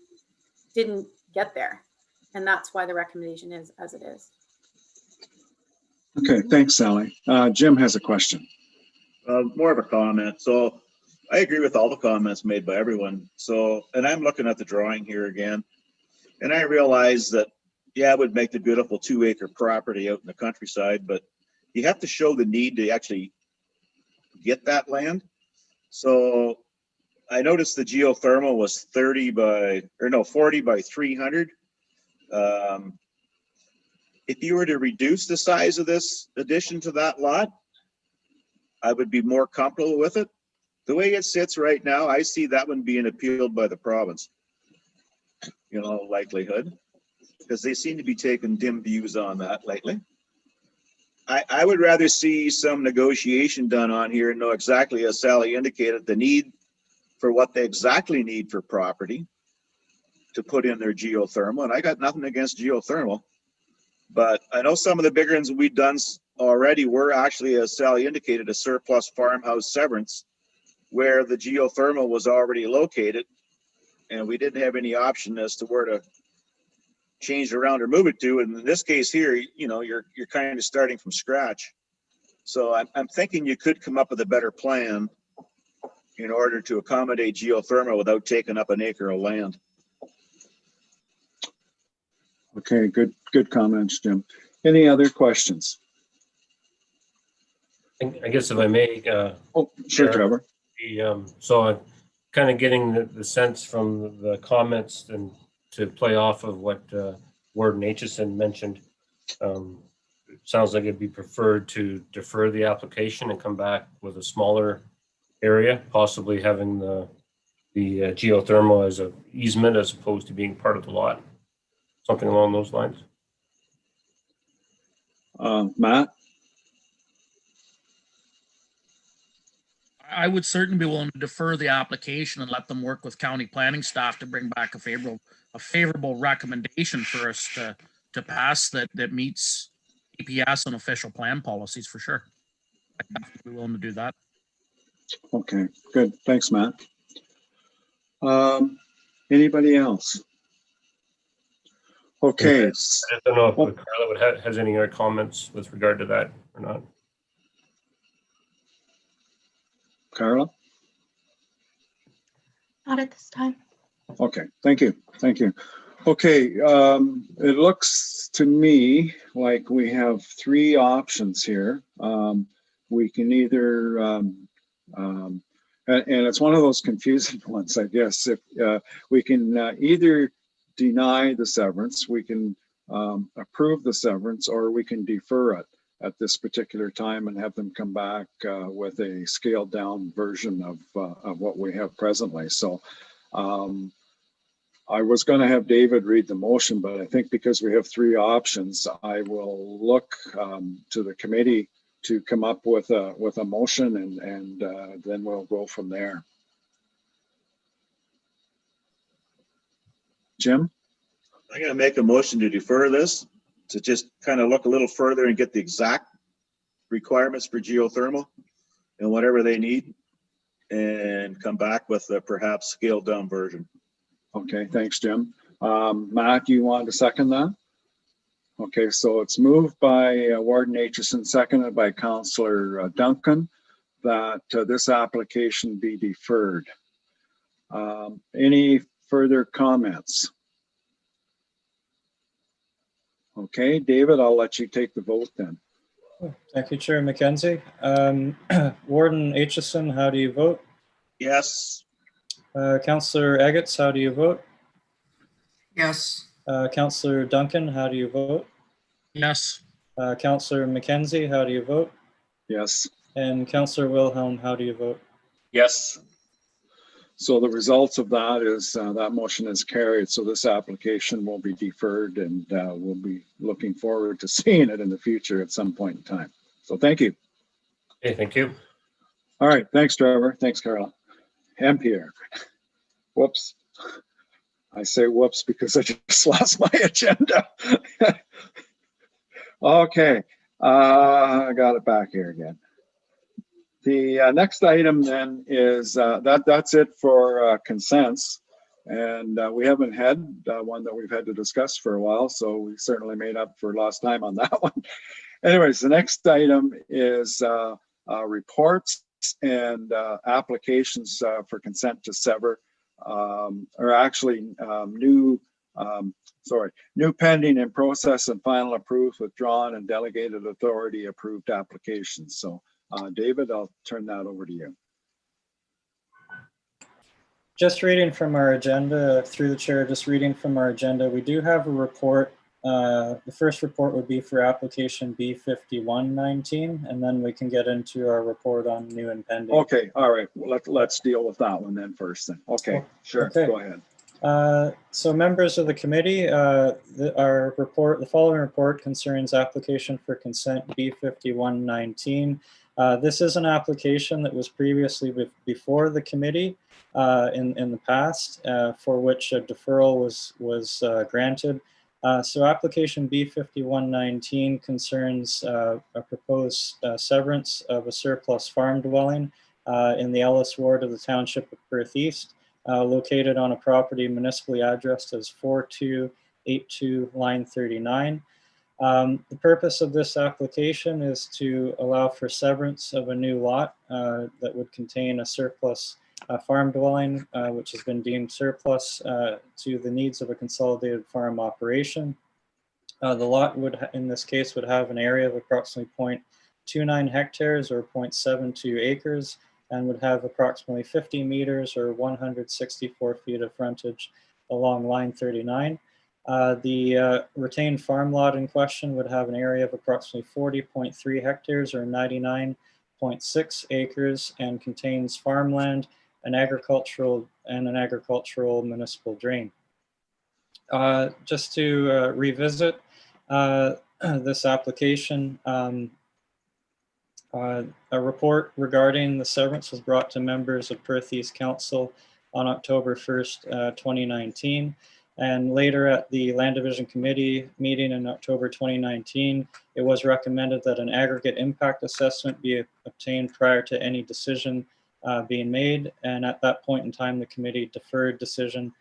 didn't get there. And that's why the recommendation is as it is. Okay, thanks, Sally. Jim has a question. More of a comment. So I agree with all the comments made by everyone. So, and I'm looking at the drawing here again, and I realize that, yeah, it would make the beautiful 2-acre property out in the countryside, but you have to show the need to actually get that land. So I noticed the geothermal was 40 by 300. If you were to reduce the size of this addition to that lot, I would be more comfortable with it. The way it sits right now, I see that one being appealed by the province, you know, likelihood, because they seem to be taking dim views on that lately. I would rather see some negotiation done on here and know exactly, as Sally indicated, the need for what they exactly need for property to put in their geothermal. And I got nothing against geothermal, but I know some of the bigger ones we've done already were actually, as Sally indicated, a surplus farmhouse severance where the geothermal was already located, and we didn't have any option as to where to change around or move it to. And in this case here, you know, you're kind of starting from scratch. So I'm thinking you could come up with a better plan in order to accommodate geothermal without taking up an acre of land. Okay, good comments, Jim. Any other questions? I guess if I may. Oh, sure, Trevor. So I'm kind of getting the sense from the comments, and to play off of what Warden Aitchison mentioned, it sounds like it'd be preferred to defer the application and come back with a smaller area, possibly having the geothermal as an easement as opposed to being part of the lot, something along those lines. Matt? I would certainly be willing to defer the application and let them work with county planning staff to bring back a favorable recommendation for us to pass that meets EPS and official plan policies for sure. I'd definitely be willing to do that. Okay, good. Thanks, Matt. Anybody else? Okay. I don't know if Carla has any other comments with regard to that or not. Carla? Not at this time. Okay, thank you. Thank you. Okay, it looks to me like we have 3 options here. We can either, and it's one of those confusing ones, I guess. If we can either deny the severance, we can approve the severance, or we can defer it at this particular time and have them come back with a scaled down version of what we have presently. So I was going to have David read the motion, but I think because we have 3 options, I will look to the committee to come up with a motion, and then we'll go from there. Jim? I'm going to make a motion to defer this, to just kind of look a little further and get the exact requirements for geothermal and whatever they need, and come back with a perhaps scaled down version. Okay, thanks, Jim. Matt, you want to second that? Okay, so it's moved by Warden Aitchison, seconded by Councillor Duncan, that this application be deferred. Any further comments? Okay, David, I'll let you take the vote then. Thank you, Chair Mckenzie. Warden Aitchison, how do you vote? Yes. Councillor Eggetts, how do you vote? Yes. Councillor Duncan, how do you vote? Yes. Councillor Mckenzie, how do you vote? Yes. And Councillor Wilhelm, how do you vote? Yes. So the results of that is that motion is carried. So this application will be deferred, and we'll be looking forward to seeing it in the future at some point in time. So thank you. Okay, thank you. All right. Thanks, Trevor. Thanks, Carla. And Pierre. Whoops. I say whoops because I just lost my agenda. Okay. I got it back here again. The next item then is that's it for consents, and we haven't had one that we've had to discuss for a while, so we certainly made up for lost time on that one. Anyways, the next item is reports and applications for consent to sever, or actually new pending in process and final approved, withdrawn, and delegated authority approved applications. So David, I'll turn that over to you. Just reading from our agenda, through the chair, just reading from our agenda, we do have a report. The first report would be for application B5119, and then we can get into our report on new and pending. Okay, all right. Let's deal with that one then first. Then. Okay, sure. Okay. Go ahead. So members of the committee, the following report concerns application for consent B5119. This is an application that was previously before the committee in the past, for which a deferral was granted. So application B5119 concerns a proposed severance of a surplus farm dwelling in the Ellis ward of the Township of Perth East, located on a property municipally addressed as 4282 line 39. The purpose of this application is to allow for severance of a new lot that would contain a surplus farm dwelling, which has been deemed surplus to the needs of a consolidated farm operation. The lot would, in this case, would have an area of approximately 0.29 hectares or 0.72 acres, and would have approximately 50 meters or 164 feet of frontage along line 39. The retained farm lot in question would have an area of approximately 40.3 hectares or 99.6 acres and contains farmland, an agricultural municipal drain. Just to revisit this application, a report regarding the severance was brought to members of Perth East Council on October 1st, 2019. And later at the Land Division Committee meeting in October 2019, it was recommended that an aggregate impact assessment be obtained prior to any decision being made. And at that point in time, the committee deferred decision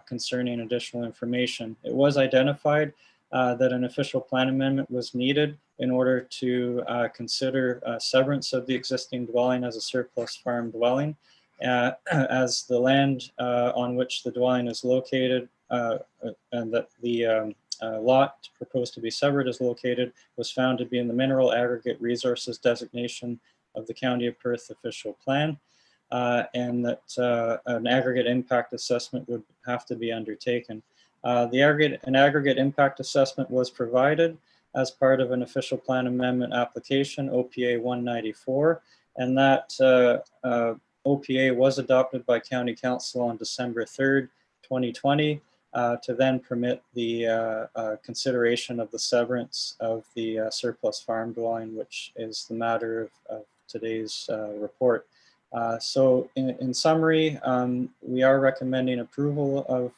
concerning additional information. It was identified that an official plan amendment was needed in order to consider severance of the existing dwelling as a surplus farm dwelling, as the land on which the dwelling is located and that the lot proposed to be severed is located was found to be in the mineral aggregate resources designation of the County of Perth official plan, and that an aggregate impact assessment would have to be undertaken. An aggregate impact assessment was provided as part of an official plan amendment application, OPA 194, and that OPA was adopted by County Council on December 3rd, 2020, to then permit the consideration of the severance of the surplus farm dwelling, which is the matter of today's report. So in summary, we are recommending approval of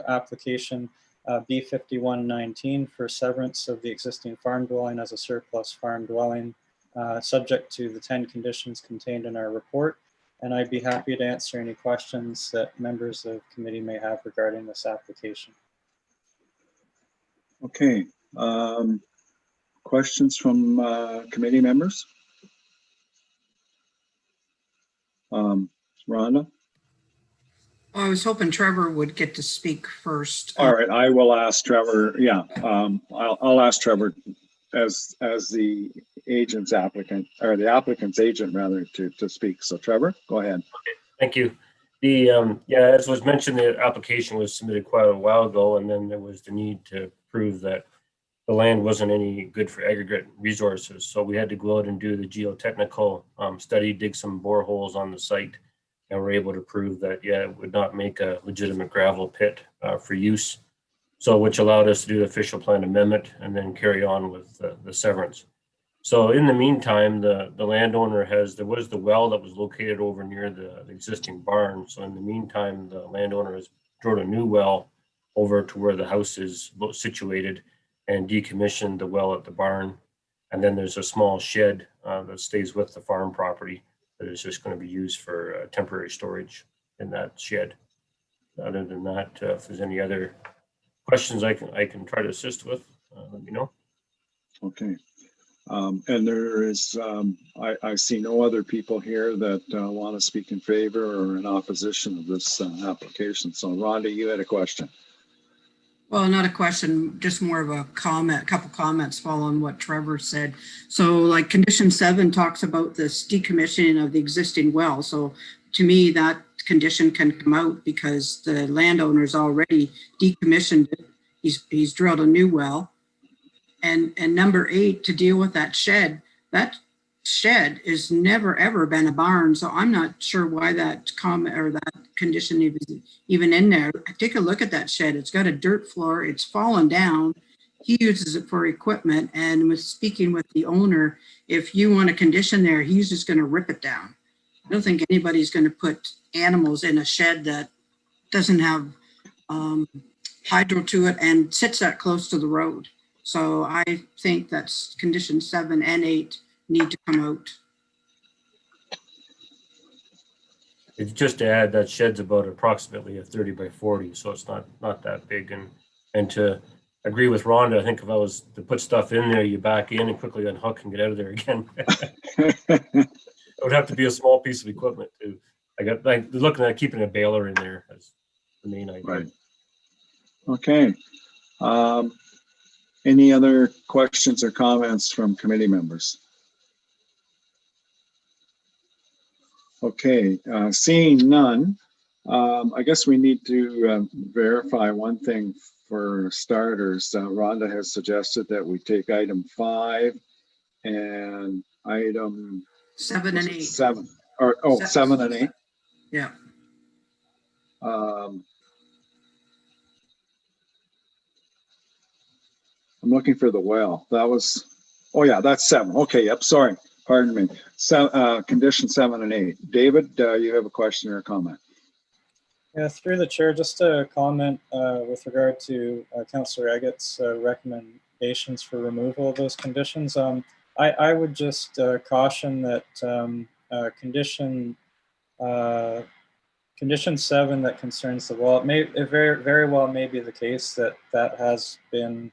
application B5119 for severance of the existing farm dwelling as a surplus farm dwelling, subject to the 10 conditions contained in our report. And I'd be happy to answer any questions that members of committee may have regarding this application. Okay, Questions from committee members? Rhonda? I was hoping Trevor would get to speak first. All right, I will ask Trevor. Yeah, I'll ask Trevor as the agent's applicant, or the applicant's agent rather, to speak. So Trevor, go ahead. Thank you. The yeah, as was mentioned, the application was submitted quite a while ago, and then there was the need to prove that the land wasn't any good for aggregate resources. So we had to go out and do the geotechnical study, dig some boreholes on the site, and we're able to prove that, yeah, it would not make a legitimate gravel pit for use. So which allowed us to do the official plan amendment and then carry on with the severance. So in the meantime, the landowner there was the well that was located over near the existing barn. So in the meantime, the landowner has drilled a new well over to where the house is situated and decommissioned the well at the barn. And then there's a small shed that stays with the farm property that is just going to be used for temporary storage in that shed. Other than that, if there's any other questions I can try to assist with, let me know. Okay. And there is, I see no other people here that want to speak in favor or in opposition of this application. So Rhonda, you had a question. Well, not a question, just more of a comment, a couple comments following what Trevor said. So like condition 7 talks about this decommissioning of the existing well. So to me, that condition can come out because the landowner's already decommissioned it. He's drilled a new well. And number 8, to deal with that shed is never ever been a barn. So I'm not sure why that comment or that condition even in there. Take a look at that shed. It's got a dirt floor. It's fallen down. He uses it for equipment. And was speaking with the owner, if you want a condition there, he's just going to rip it down. I don't think anybody's going to put animals in a shed that doesn't have hydro to it and sits that close to the road. So I think that's condition 7 and 8 need to come out. It's just to add that shed's about approximately a 30 by 40, so it's not that big. And to agree with Rhonda, I think if I was to put stuff in there, you back in and quickly unhook and get out of there again. It would have to be a small piece of equipment too. Like looking at keeping a baler in there as the main idea. Right. Okay. Any other questions or comments from committee members? Okay, seeing none, I guess we need to verify one thing for starters. Rhonda has suggested that we take item 5 and item 7 and 8. 7 or 7 and 8. Yeah. I'm looking for the well. That was, oh yeah, that's 7. Okay, yep, sorry, pardon me. So, condition 7 and 8. David, you have a question or a comment? Yeah, through the chair, just a comment with regard to Councillor Eggett's recommendations for removal of those conditions. I would just caution that condition 7 that concerns the well, it very well may be the case that has been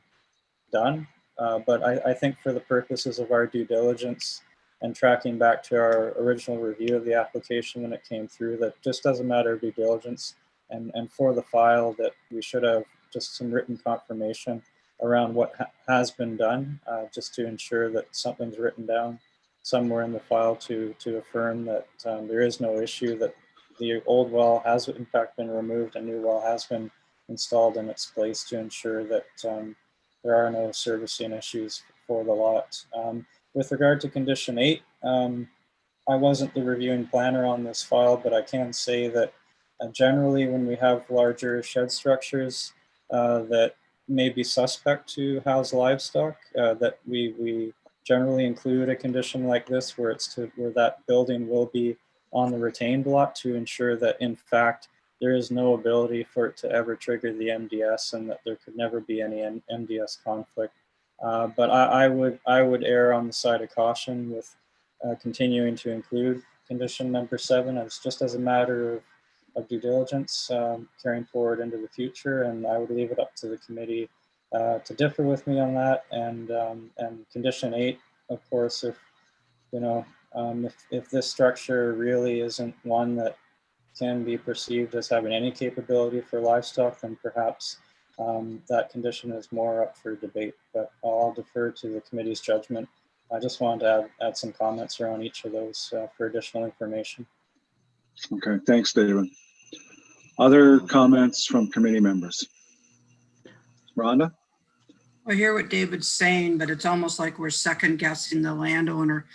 done, but I think for the purposes of our due diligence and tracking back to our original review of the application when it came through, that just as a matter of due diligence and for the file, that we should have just some written confirmation around what has been done, just to ensure that something's written down somewhere in the file to affirm that there is no issue, that the old well has in fact been removed, a new well has been installed in its place to ensure that there are no servicing issues for the lot. With regard to condition 8, I wasn't the reviewing planner on this file, but I can say that generally when we have larger shed structures that may be suspect to house livestock, that we generally include a condition like this where where that building will be on the retained lot to ensure that in fact there is no ability for it to ever trigger the MDS and that there could never be any MDS conflict. But I would err on the side of caution with continuing to include condition number 7 as just as a matter of due diligence carrying forward into the future. And I would leave it up to the committee to differ with me on that. And condition 8, of course, if if this structure really isn't one that can be perceived as having any capability for livestock, then perhaps that condition is more up for debate, but I'll defer to the committee's judgment. I just wanted to add some comments around each of those for additional information. Okay, thanks, David. Other comments from committee members? Rhonda? I hear what David's saying, but it's almost like we're second guessing the landowner.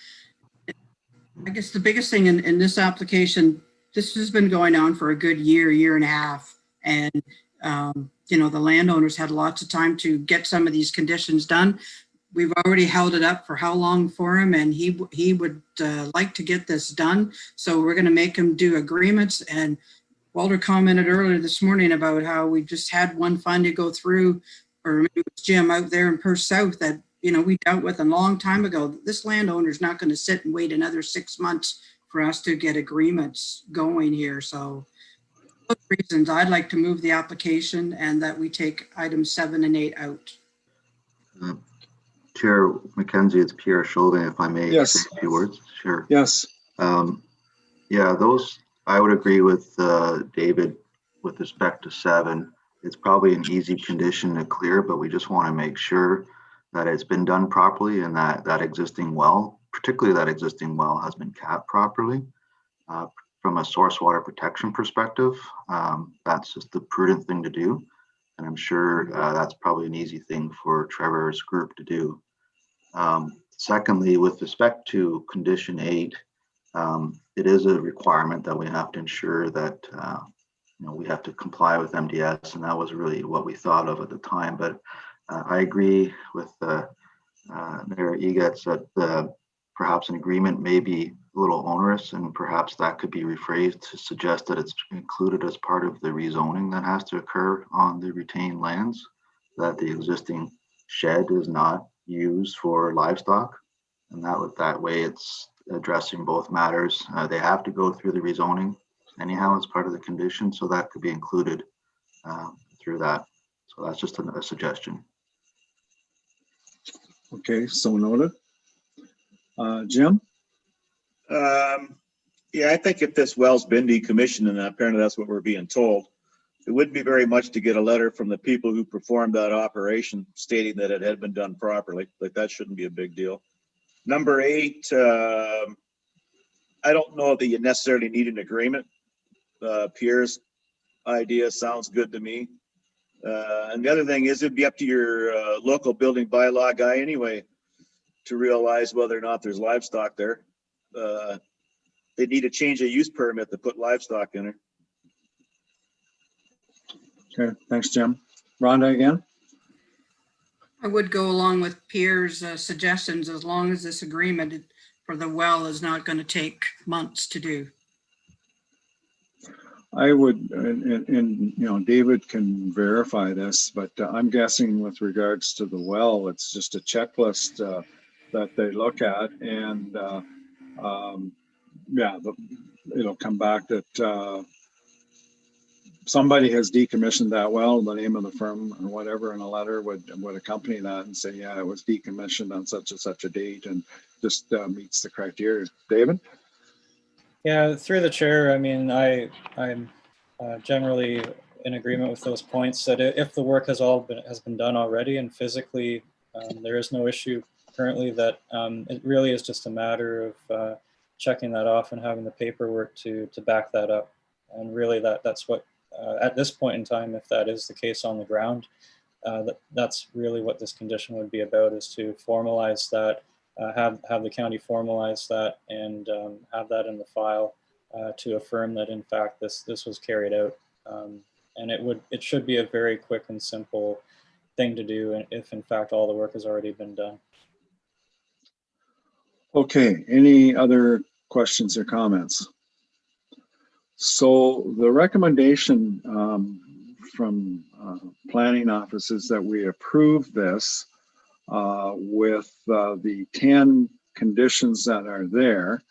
I guess the biggest thing in this application, this has been going on for a good year and a half. And, the landowners had lots of time to get some of these conditions done. We've already held it up for how long for him, and he would like to get this done. So we're going to make him do agreements. And Walter commented earlier this morning about how we just had one fund to go through, or maybe it was Jim out there in Perth South that, we dealt with a long time ago. This landowner is not going to sit and wait another 6 months for us to get agreements going here. So for those reasons, I'd like to move the application and that we take items 7 and 8 out. Chair Mckenzie, it's Pierre Chauvin, if I may. Yes. Say a few words. Sure. Yes. Yeah, those, I would agree with David with respect to 7. It's probably an easy condition to clear, but we just want to make sure that it's been done properly and that existing well, particularly that existing well, has been capped properly. From a source water protection perspective, that's just the prudent thing to do. And I'm sure that's probably an easy thing for Trevor's group to do. Secondly, with respect to condition 8, it is a requirement that we have to ensure that we have to comply with MDS, and that was really what we thought of at the time. But I agree with Mayor Egetz that perhaps an agreement may be a little onerous, and perhaps that could be rephrased to suggest that it's included as part of the rezoning that has to occur on the retained lands, that the existing shed is not used for livestock, and that way it's addressing both matters. They have to go through the rezoning anyhow as part of the condition, so that could be included through that. So that's just a suggestion. Okay, so noted. Jim? Yeah, I think if this well's been decommissioned, and apparently that's what we're being told, it wouldn't be very much to get a letter from the people who performed that operation stating that it had been done properly. Like, that shouldn't be a big deal. Number 8, I don't know that you necessarily need an agreement. Pierre's idea sounds good to me. And the other thing is, it'd be up to your local building bylaw guy anyway to realize whether or not there's livestock there. They need to change a use permit to put livestock in there. Okay, thanks, Jim. Rhonda again? I would go along with Pierre's suggestions, as long as this agreement for the well is not going to take months to do. I would, and David can verify this, but I'm guessing with regards to the well, it's just a checklist that they look at, and yeah, it'll come back that somebody has decommissioned that well, the name of the firm or whatever, and a letter would accompany that and say, yeah, it was decommissioned on such and such a date and just meets the criteria. David? Yeah, through the chair, I mean, I'm generally in agreement with those points that if the work has been done already and physically there is no issue currently, that it really is just a matter of checking that off and having the paperwork to back that up. And really that's what, at this point in time, if that is the case on the ground, that's really what this condition would be about, is to formalize that, have the county formalize that, and have that in the file to affirm that in fact this was carried out. And it should be a very quick and simple thing to do if in fact all the work has already been done. Okay, any other questions or comments? So the recommendation from planning office is that we approve this with the 10 conditions that are there.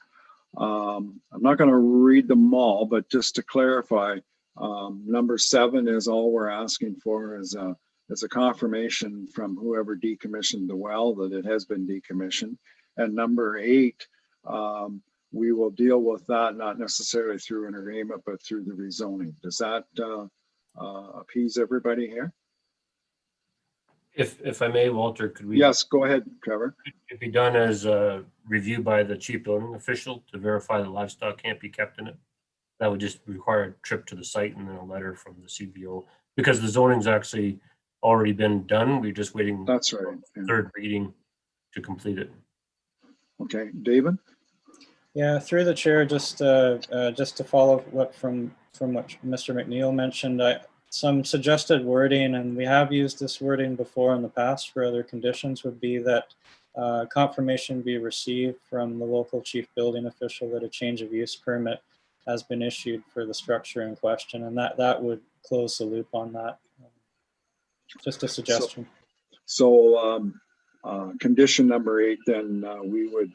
I'm not going to read them all, but just to clarify, number 7 is all we're asking for is it's a confirmation from whoever decommissioned the well that it has been decommissioned. And number 8, we will deal with that not necessarily through an agreement, but through the rezoning. Does that appease everybody here? If I may, Walter, could we? Yes, go ahead, Trevor. It be done as a review by the chief building official to verify the livestock can't be kept in it. That would just require a trip to the site and then a letter from the CBO, because the zoning's actually already been done. We're just waiting. That's right. Yeah. Third reading to complete it. Okay, David? Yeah, through the chair, just to follow what from what Mr. McNeil mentioned, some suggested wording, and we have used this wording before in the past for other conditions, would be that confirmation be received from the local chief building official that a change of use permit has been issued for the structure in question, and that would close the loop on that. Just a suggestion. So condition number 8, then we would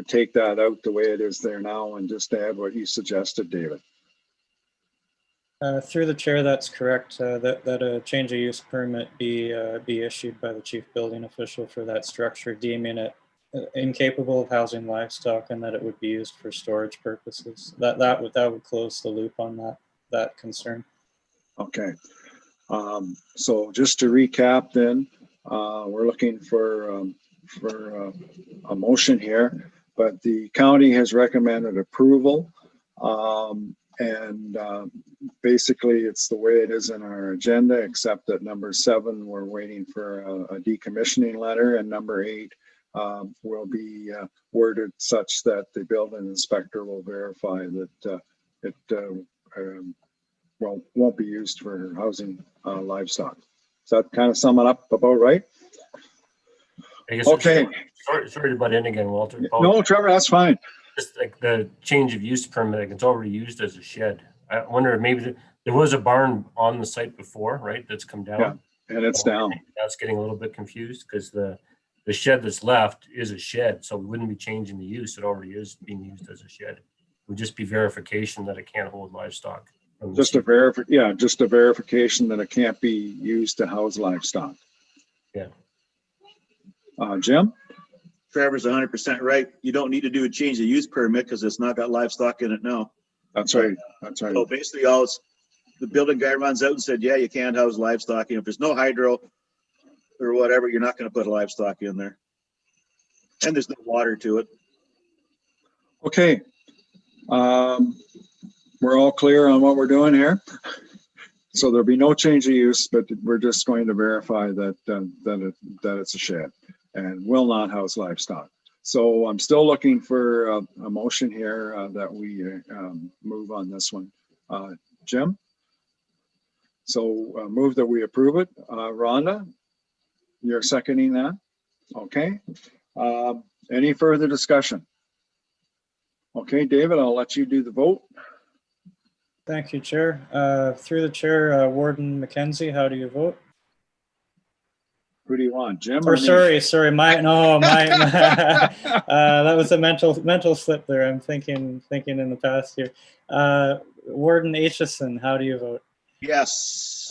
take that out the way it is there now and just add what you suggested, David. Through the chair, that's correct. That a change of use permit be issued by the chief building official for that structure, deeming it incapable of housing livestock, and that it would be used for storage purposes. That would close the loop on that concern. Okay. So just to recap, then we're looking for a motion here, but the county has recommended approval. And basically it's the way it is in our agenda, except that number 7, we're waiting for a decommissioning letter, and number 8 will be worded such that the building inspector will verify that it won't be used for housing livestock. Does that kind of sum it up about right? I guess okay. Sorry to butt in again, Walter. No, Trevor, that's fine. Just like the change of use permit, like it's already used as a shed. I wonder if maybe there was a barn on the site before, right? That's come down. Yeah, and it's down. That's getting a little bit confused because the shed that's left is a shed, so we wouldn't be changing the use. It already is being used as a shed. It would just be verification that it can't hold livestock. Just a verification that it can't be used to house livestock. Yeah. Jim? Trevor's 100% right. You don't need to do a change of use permit because it's not got livestock in it now. That's right. That's right. So basically, the building guy runs out and said, yeah, you can't house livestock. And if there's no hydro or whatever, you're not going to put livestock in there. And there's no water to it. Okay. We're all clear on what we're doing here. So there'll be no change of use, but we're just going to verify that it's a shed and will not house livestock. So I'm still looking for a motion here that we move on this one. Jim? So move that we approve it. Rhonda, you're seconding that? Okay. Any further discussion? Okay, David, I'll let you do the vote. Thank you, Chair. Through the chair, Warden Mckenzie, how do you vote? Who do you want, Jim? Or sorry, that was a mental slip there. I'm thinking in the past here. Warden Aitchison, how do you vote? Yes.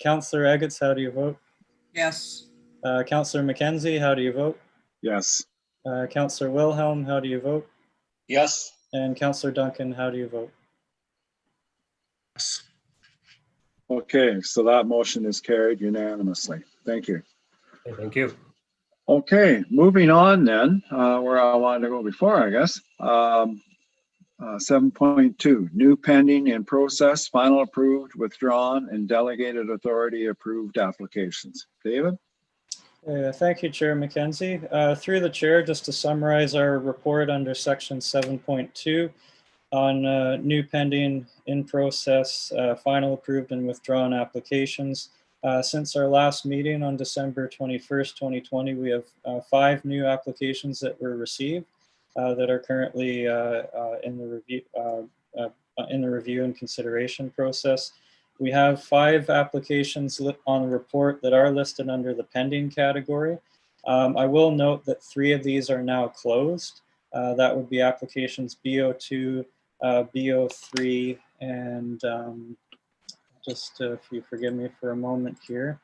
Councillor Eggets, how do you vote? Yes. Councillor Mckenzie, how do you vote? Yes. Councillor Wilhelm, how do you vote? Yes. And Councillor Duncan, how do you vote? Yes. Okay, so that motion is carried unanimously. Thank you. Okay, thank you. Okay, moving on then, where I wanted to go before, I guess. 7.2, new pending in process, final approved, withdrawn, and delegated authority approved applications. David? Thank you, Chair Mckenzie. Through the chair, just to summarize our report under section 7.2 on new pending in process, final approved and withdrawn applications. Since our last meeting on December 21st, 2020, we have 5 new applications that were received that are currently in the review and consideration process. We have 5 applications on the report that are listed under the pending category. I will note that 3 of these are now closed. That would be applications BO2, BO3, and just if you forgive me for a moment here.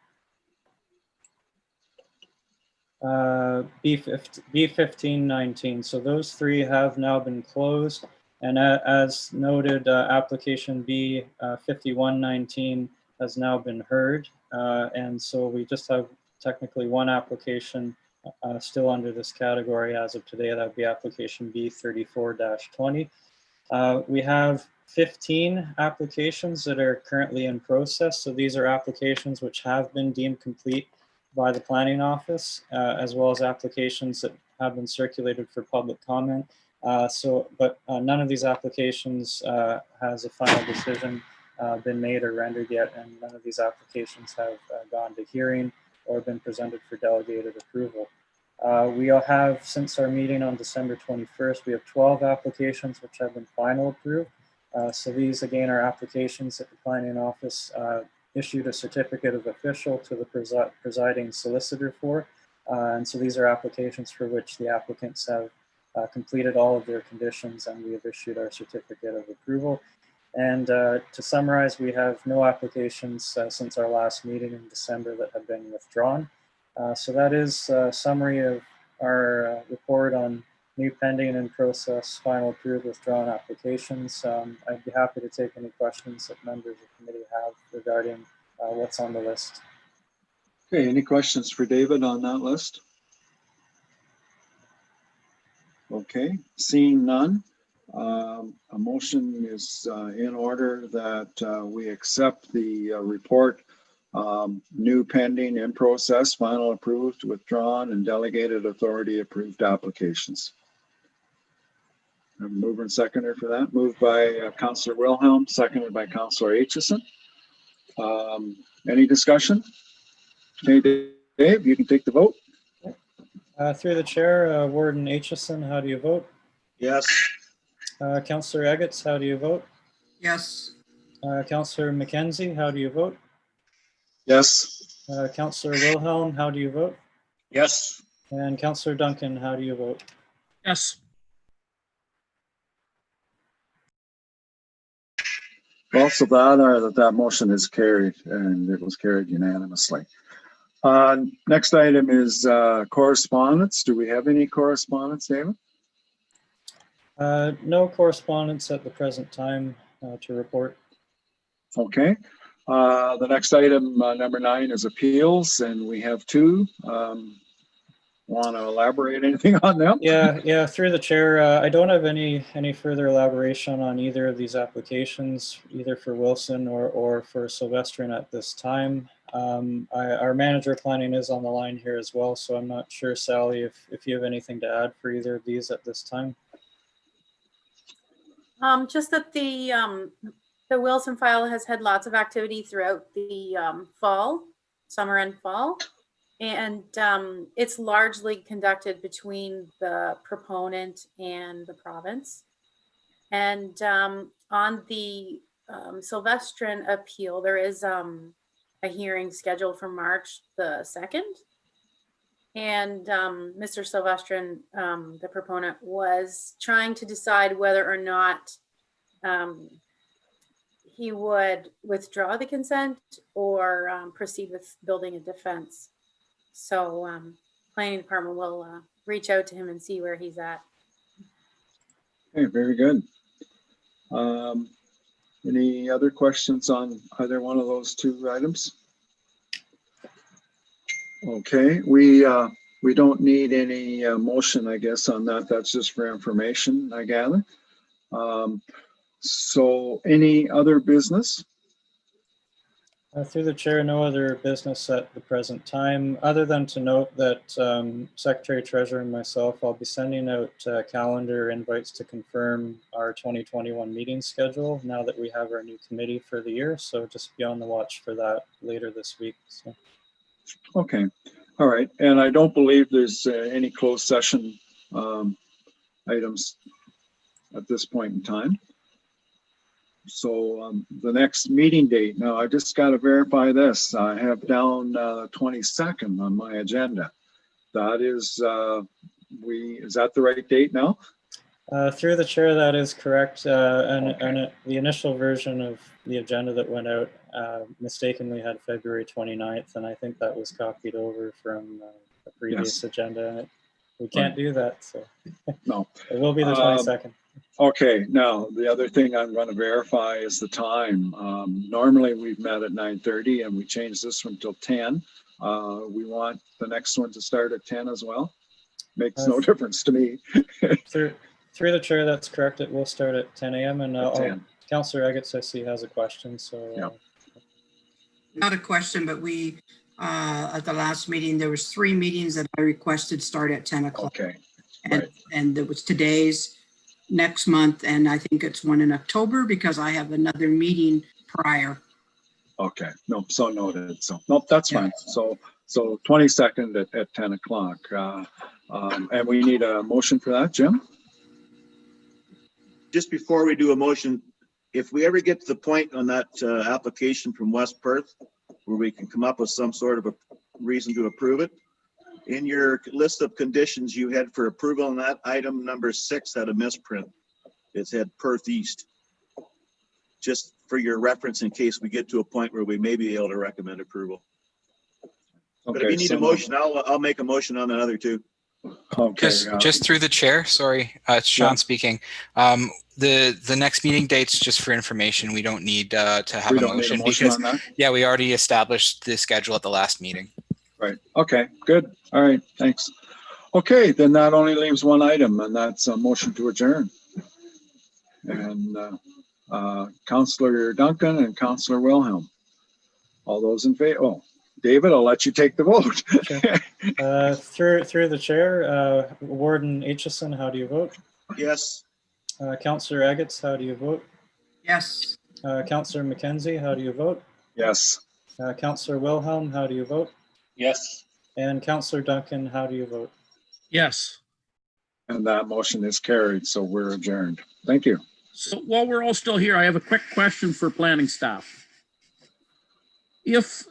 B1519. So those three have now been closed. And as noted, application B 5119 has now been heard. And so we just have technically one application still under this category as of today. That would be application B 34-20. We have 15 applications that are currently in process. So these are applications which have been deemed complete by the planning office, as well as applications that have been circulated for public comment. But none of these applications has a final decision been made or rendered yet, and none of these applications have gone to hearing or been presented for delegated approval. We all have, since our meeting on December 21st, we have 12 applications which have been final approved. So these again are applications that the planning office issued a certificate of official to the presiding solicitor for. And so these are applications for which the applicants have completed all of their conditions, and we have issued our certificate of approval. And to summarize, we have no applications since our last meeting in December that have been withdrawn. So that is a summary of our report on new pending and process final approved withdrawn applications. I'd be happy to take any questions that members of the committee have regarding what's on the list. Okay, any questions for David on that list? Okay, seeing none, a motion is in order that we accept the report, new pending, in process, final approved, withdrawn, and delegated authority approved applications. A mover and seconder for that. Moved by Councillor Wilhelm, seconded by Councillor Aitchison. Any discussion? Okay, Dave, you can take the vote. Through the chair, Warden Aitchison, how do you vote? Yes. Councillor Eggetts, how do you vote? Yes. Councillor Mckenzie, how do you vote? Yes. Councillor Wilhelm, how do you vote? Yes. And Councillor Duncan, how do you vote? Yes. Also, that motion is carried, and it was carried unanimously. Next item is correspondence. Do we have any correspondence, David? No correspondence at the present time to report. Okay. The next item, number 9, is appeals, and we have 2. Want to elaborate anything on them? Yeah. Through the chair, I don't have any further elaboration on either of these applications, either for Wilson or for Sylvestrin at this time. Our manager of planning is on the line here as well, so I'm not sure, Sally, if you have anything to add for either of these at this time. Just that the Wilson file has had lots of activity throughout the summer and fall. And it's largely conducted between the proponent and the province. And on the Sylvestrin appeal, there is a hearing scheduled for March the 2nd. And Mr. Sylvestrin, the proponent, was trying to decide whether or not he would withdraw the consent or proceed with building a defense. So planning department will reach out to him and see where he's at. Okay, very good. Any other questions on either one of those 2 items? Okay, we don't need any motion, I guess, on that. That's just for information, I gather. So any other business? Through the chair, no other business at the present time, other than to note that Secretary Treasurer and myself, I'll be sending out calendar invites to confirm our 2021 meeting schedule now that we have our new committee for the year. So just be on the watch for that later this week. So. Okay, all right. And I don't believe there's any closed session items at this point in time. So the next meeting date, now I just got to verify this. I have down 22nd on my agenda. That is, is that the right date now? Through the chair, that is correct. And the initial version of the agenda that went out mistakenly had February 29th, and I think that was copied over from a previous Yes. agenda. We can't do that, so No. it will be the 22nd. Okay, now, the other thing I'm going to verify is the time. Normally, we've met at 9:30 and we changed this one till 10. We want the next one to start at 10 as well. Makes no difference to me. Through the chair, that's correct. It will start at 10 a.m. And At 10. Councillor Eggetts, I see, has a question. So Yeah. Not a question, but we, at the last meeting, there was 3 meetings that I requested start at 10 o'clock. Okay, And, right. and there was today's, next month, and I think it's one in October because I have another meeting prior. Okay, no, so noted. So, nope, that's Yeah. fine. So 22nd at 10 o'clock. And we need a motion for that, Jim? Just before we do a motion, if we ever get to the point on that application from West Perth, where we can come up with some sort of a reason to approve it, in your list of conditions you had for approval on that, item number 6 had a misprint. It said Perth East. Just for your reference, in case we get to a point where we may be able to recommend approval. But if Okay, you need so a motion, I'll make a motion on the other 2. Okay. Just through the chair, sorry, it's Sean Yeah. speaking. The next meeting date's just for information. We don't need to have We a don't need a motion motion because, on that? yeah, we already established the schedule at the last meeting. Right, okay, good. All right, thanks. Okay, then that only leaves one item, and that's a motion to adjourn. And Councillor Duncan and Councillor Wilhelm. All those in favor? Oh, David, I'll let you take the vote. Sure. Through the chair, Warden Aitchison, how do you vote? Yes. Councillor Eggetts, how do you vote? Yes. Councillor Mckenzie, how do you vote? Yes. Councillor Wilhelm, how do you vote? Yes. And Councillor Duncan, how do you vote? Yes. And that motion is carried, so we're adjourned. Thank you. So while we're all still here, I have a quick question for planning staff. If